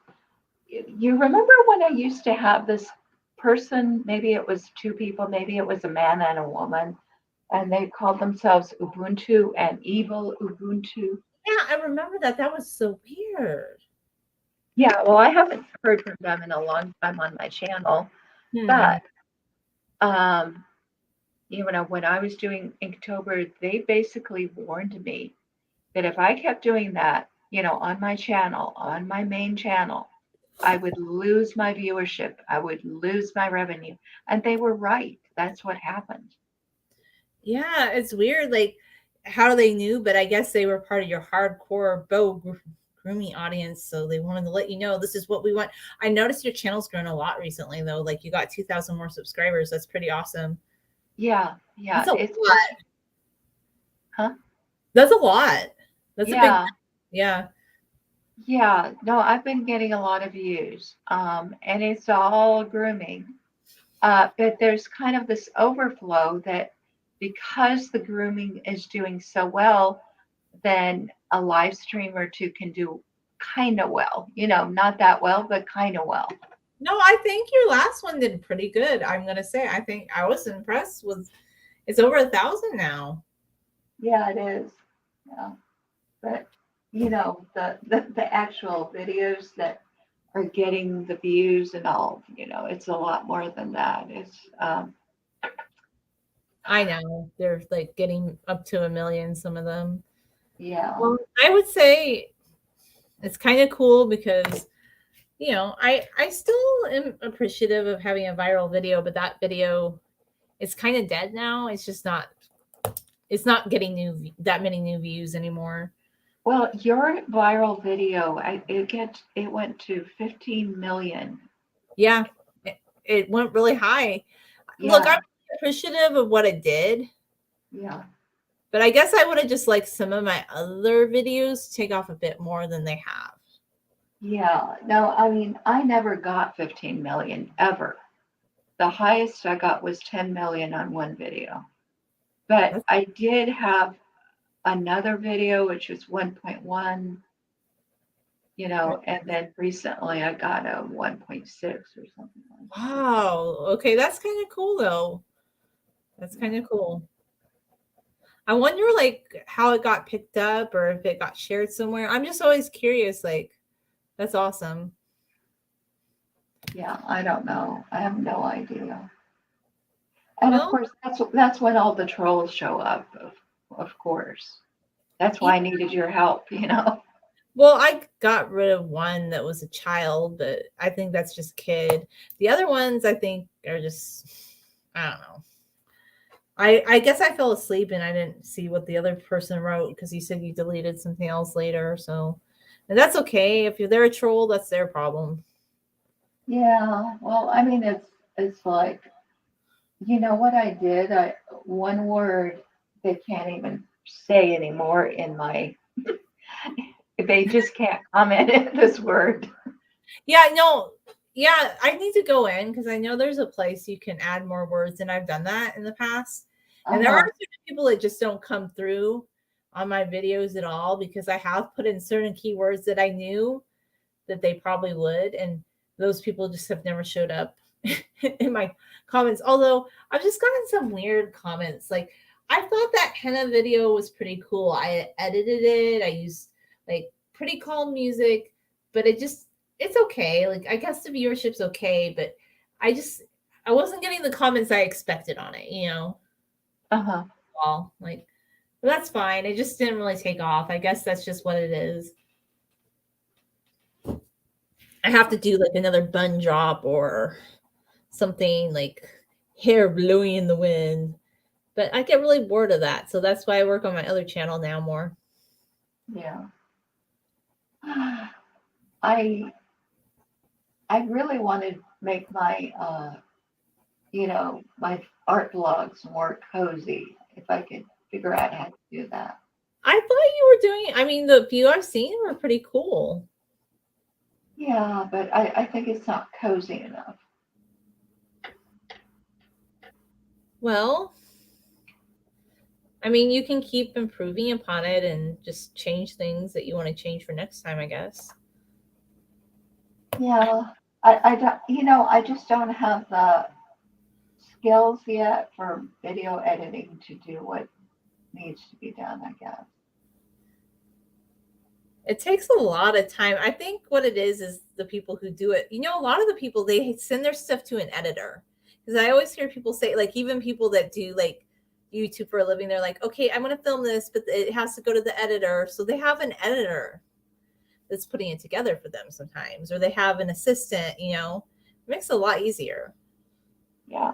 Speaker 1: You remember when I used to have this person? Maybe it was two people, maybe it was a man and a woman, and they called themselves Ubuntu and Evil Ubuntu.
Speaker 2: Yeah, I remember that. That was so weird.
Speaker 1: Yeah, well, I haven't heard from them in a long time on my channel,
Speaker 2: Hmm.
Speaker 1: but um, when I was doing Inktober, they basically warned me that if I kept doing that, on my channel, on my main channel, I would lose my viewership. I would lose my revenue. And they were right. That's what happened.
Speaker 2: Yeah, it's weird. Like how they knew, but I guess they were part of your hardcore grooming audience, so they wanted to let you know this is what we want. I noticed your channel's grown a lot recently, though. Like you got 2,000 more subscribers. That's pretty awesome.
Speaker 1: Yeah,
Speaker 2: That's
Speaker 1: yeah.
Speaker 2: a
Speaker 1: It's
Speaker 2: lot.
Speaker 1: just, huh?
Speaker 2: That's a lot. That's a big.
Speaker 1: Yeah,
Speaker 2: Yeah.
Speaker 1: yeah. No, I've been getting a lot of views, and it's all grooming. But there's kind of this overflow that because the grooming is doing so well, then a live stream or two can do kind of well. Not that well, but kind of well.
Speaker 2: No, I think your last one did pretty good. I'm gonna say. I think I was impressed with It's over 1,000 now.
Speaker 1: Yeah, it is. Yeah. But the actual videos that are getting the views and all, it's a lot more than that. It's
Speaker 2: I know they're like getting up to 1 million, some of them.
Speaker 1: yeah.
Speaker 2: Well, I would say it's kind of cool because I still am appreciative of having a viral video, but that video is kind of dead now. It's not getting that many new views anymore.
Speaker 1: Well, your viral video, it went to 15 million.
Speaker 2: Yeah, it went really high. Look, I'm
Speaker 1: Yeah,
Speaker 2: appreciative of what it did,
Speaker 1: yeah,
Speaker 2: but I guess I would have just liked some of my other videos to take off a bit more than they have.
Speaker 1: yeah. No, I mean, I never got 15 million ever. The highest I got was 10 million on one video. But
Speaker 2: That's,
Speaker 1: I did have another video which was 1.1, and then recently I got a 1.6 or something like that.
Speaker 2: wow. Okay, that's kind of cool though. That's kind of cool. I wonder like how it got picked up or if it got shared somewhere. I'm just always curious. Like, that's awesome.
Speaker 1: Yeah, I don't know. I have no idea. And of
Speaker 2: Well,
Speaker 1: course, that's when all the trolls show up, of course. That's
Speaker 2: yeah.
Speaker 1: why I needed your help.
Speaker 2: Well, I got rid of one that was a child, but I think that's just kid. The other ones I think are just, I don't know. I guess I fell asleep and I didn't see what the other person wrote because you said you deleted something else later. So, and that's okay. If they're a troll, that's their problem.
Speaker 1: Yeah, well, I mean, it's like, what I did? One word they can't even say anymore in my. They just can't comment in this word.
Speaker 2: Yeah, no, yeah, I need to go in because I know there's a place you can add more words, and I've done that in the past. And there are
Speaker 1: Uh-huh.
Speaker 2: certain people that just don't come through on my videos at all because I have put in certain keywords that I knew that they probably would, and those people just have never showed up in my comments. Although I've just gotten some weird comments. Like, I thought that henna video was pretty cool. I edited it. I used like pretty calm music, but it's okay. Like, I guess the viewership's okay, but I just I wasn't getting the comments I expected on it.
Speaker 1: Uh-huh.
Speaker 2: All like, but that's fine. It just didn't really take off. I guess that's just what it is. I have to do like another bun drop or something like hair blowing in the wind. But I get really bored of that. So that's why I work on my other channel now more.
Speaker 1: Yeah. I I really want to make my art blogs more cozy if I could figure out how to do that.
Speaker 2: I thought you were doing, I mean, the few I've seen were pretty cool.
Speaker 1: Yeah, but I think it's not cozy enough.
Speaker 2: Well, I mean, you can keep improving upon it and just change things that you want to change for next time, I guess.
Speaker 1: Yeah, I don't, I just don't have the skills yet for video editing to do what needs to be done, I guess.
Speaker 2: It takes a lot of time. I think what it is the people who do it. A lot of the people they send their stuff to an editor. Because I always hear people say, like, even people that do like YouTube for a living, they're like, okay, I'm gonna film this, but it has to go to the editor. So they have an editor that's putting it together for them sometimes, or they have an assistant. It makes it a lot easier.
Speaker 1: Yeah,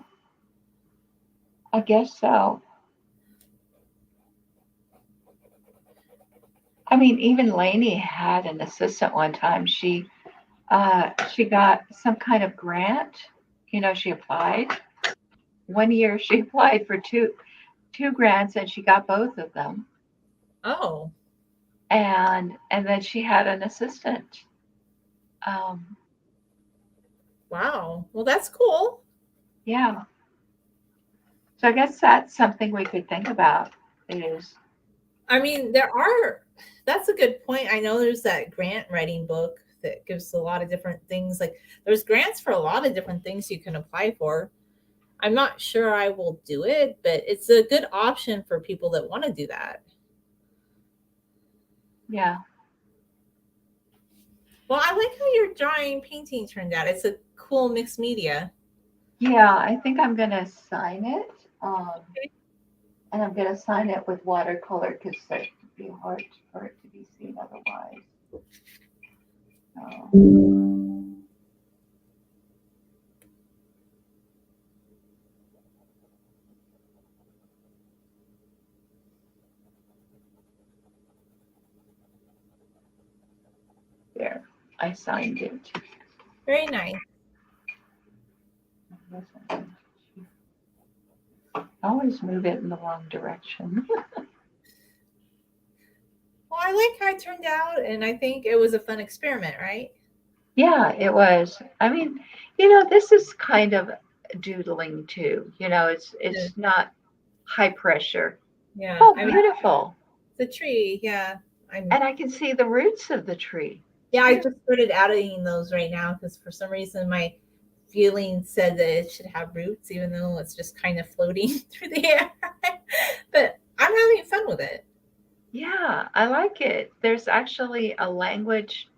Speaker 1: I guess so. I mean, even Lainey had an assistant one time. She got some kind of grant. She applied. One year she applied for two grants and she got both of them.
Speaker 2: Oh,
Speaker 1: And then she had an assistant. Um,
Speaker 2: wow. Well, that's cool.
Speaker 1: yeah. So I guess that's something we could think about is
Speaker 2: I mean, that's a good point. I know there's that grant writing book that gives a lot of different things. Like, there's grants for a lot of different things you can apply for. I'm not sure I will do it, but it's a good option for people that want to do that.
Speaker 1: Yeah.
Speaker 2: Well, I like how your drawing painting turned out. It's a cool mixed media.
Speaker 1: Yeah, I think I'm gonna sign it. And I'm gonna sign it with watercolor because it would be hard for it to be seen otherwise. So, there, I signed it.
Speaker 2: Very nice.
Speaker 1: I always move it in the wrong direction.
Speaker 2: Well, I like how it turned out, and I think it was a fun experiment, right?
Speaker 1: Yeah, it was. I mean, this is kind of doodling too.
Speaker 2: Yeah.
Speaker 1: It's not high pressure.
Speaker 2: Yeah.
Speaker 1: Oh,
Speaker 2: I mean,
Speaker 1: beautiful.
Speaker 2: the tree. Yeah. I'm.
Speaker 1: And I can see the roots of the tree.
Speaker 2: Yeah, I just started adding those right now because for some reason my feeling said that it should have roots, even though it's just kind of floating through the air. But I'm having fun with it.
Speaker 1: Yeah, I like it. There's actually a language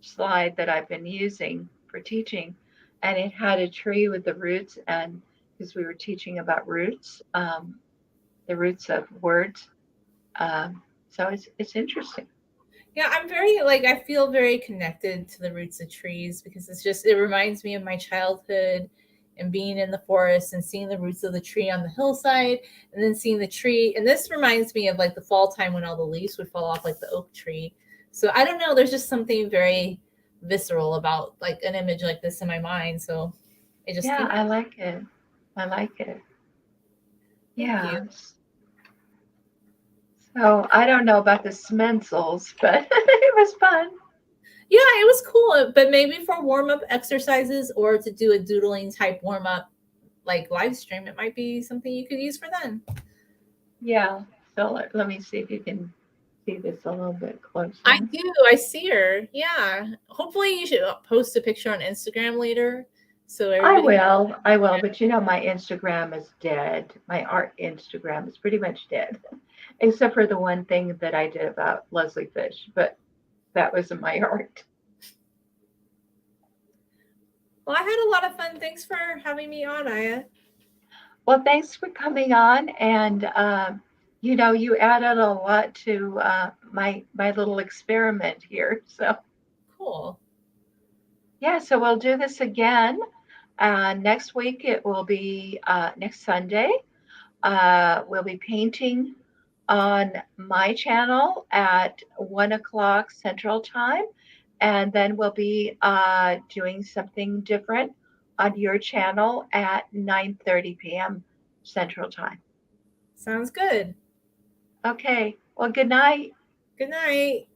Speaker 1: slide that I've been using for teaching, and it had a tree with the roots, and because we were teaching about roots, the roots of words. So it's interesting.
Speaker 2: Yeah, I'm very like I feel very connected to the roots of trees because it reminds me of my childhood and being in the forest and seeing the roots of the tree on the hillside and then seeing the tree. And this reminds me of like the fall time when all the leaves would fall off like the oak tree. So I don't know, there's just something very visceral about like an image like this in my mind. So it just
Speaker 1: Yeah,
Speaker 2: came.
Speaker 1: I like it. I like it.
Speaker 2: Thank you.
Speaker 1: Yeah. So I don't know about the smencils, but it was fun.
Speaker 2: Yeah, it was cool, but maybe for warm up exercises or to do a doodling type warm up like live stream, it might be something you could use for then.
Speaker 1: Yeah. So let me see if you can see this a little bit
Speaker 2: I
Speaker 1: closer.
Speaker 2: do. I see her. Yeah. Hopefully, you should post a picture on Instagram later, so
Speaker 1: I
Speaker 2: everybody.
Speaker 1: will. I will. But my Instagram is dead. My art Instagram is pretty much dead, except for the one thing that I did about Leslie Fish. But that wasn't my art.
Speaker 2: Well, I had a lot of fun. Thanks for having me on, Aya.
Speaker 1: Well, thanks for coming on. And, you added a lot to my little experiment here. So,
Speaker 2: Cool.
Speaker 1: yeah, so we'll do this again. Next week, it will be next Sunday. We'll be painting on my channel at 1 o'clock Central Time. And then we'll be doing something different on your channel at 9:30 p.m. Central Time.
Speaker 2: Sounds good.
Speaker 1: Okay. Well, good night.
Speaker 2: Good night.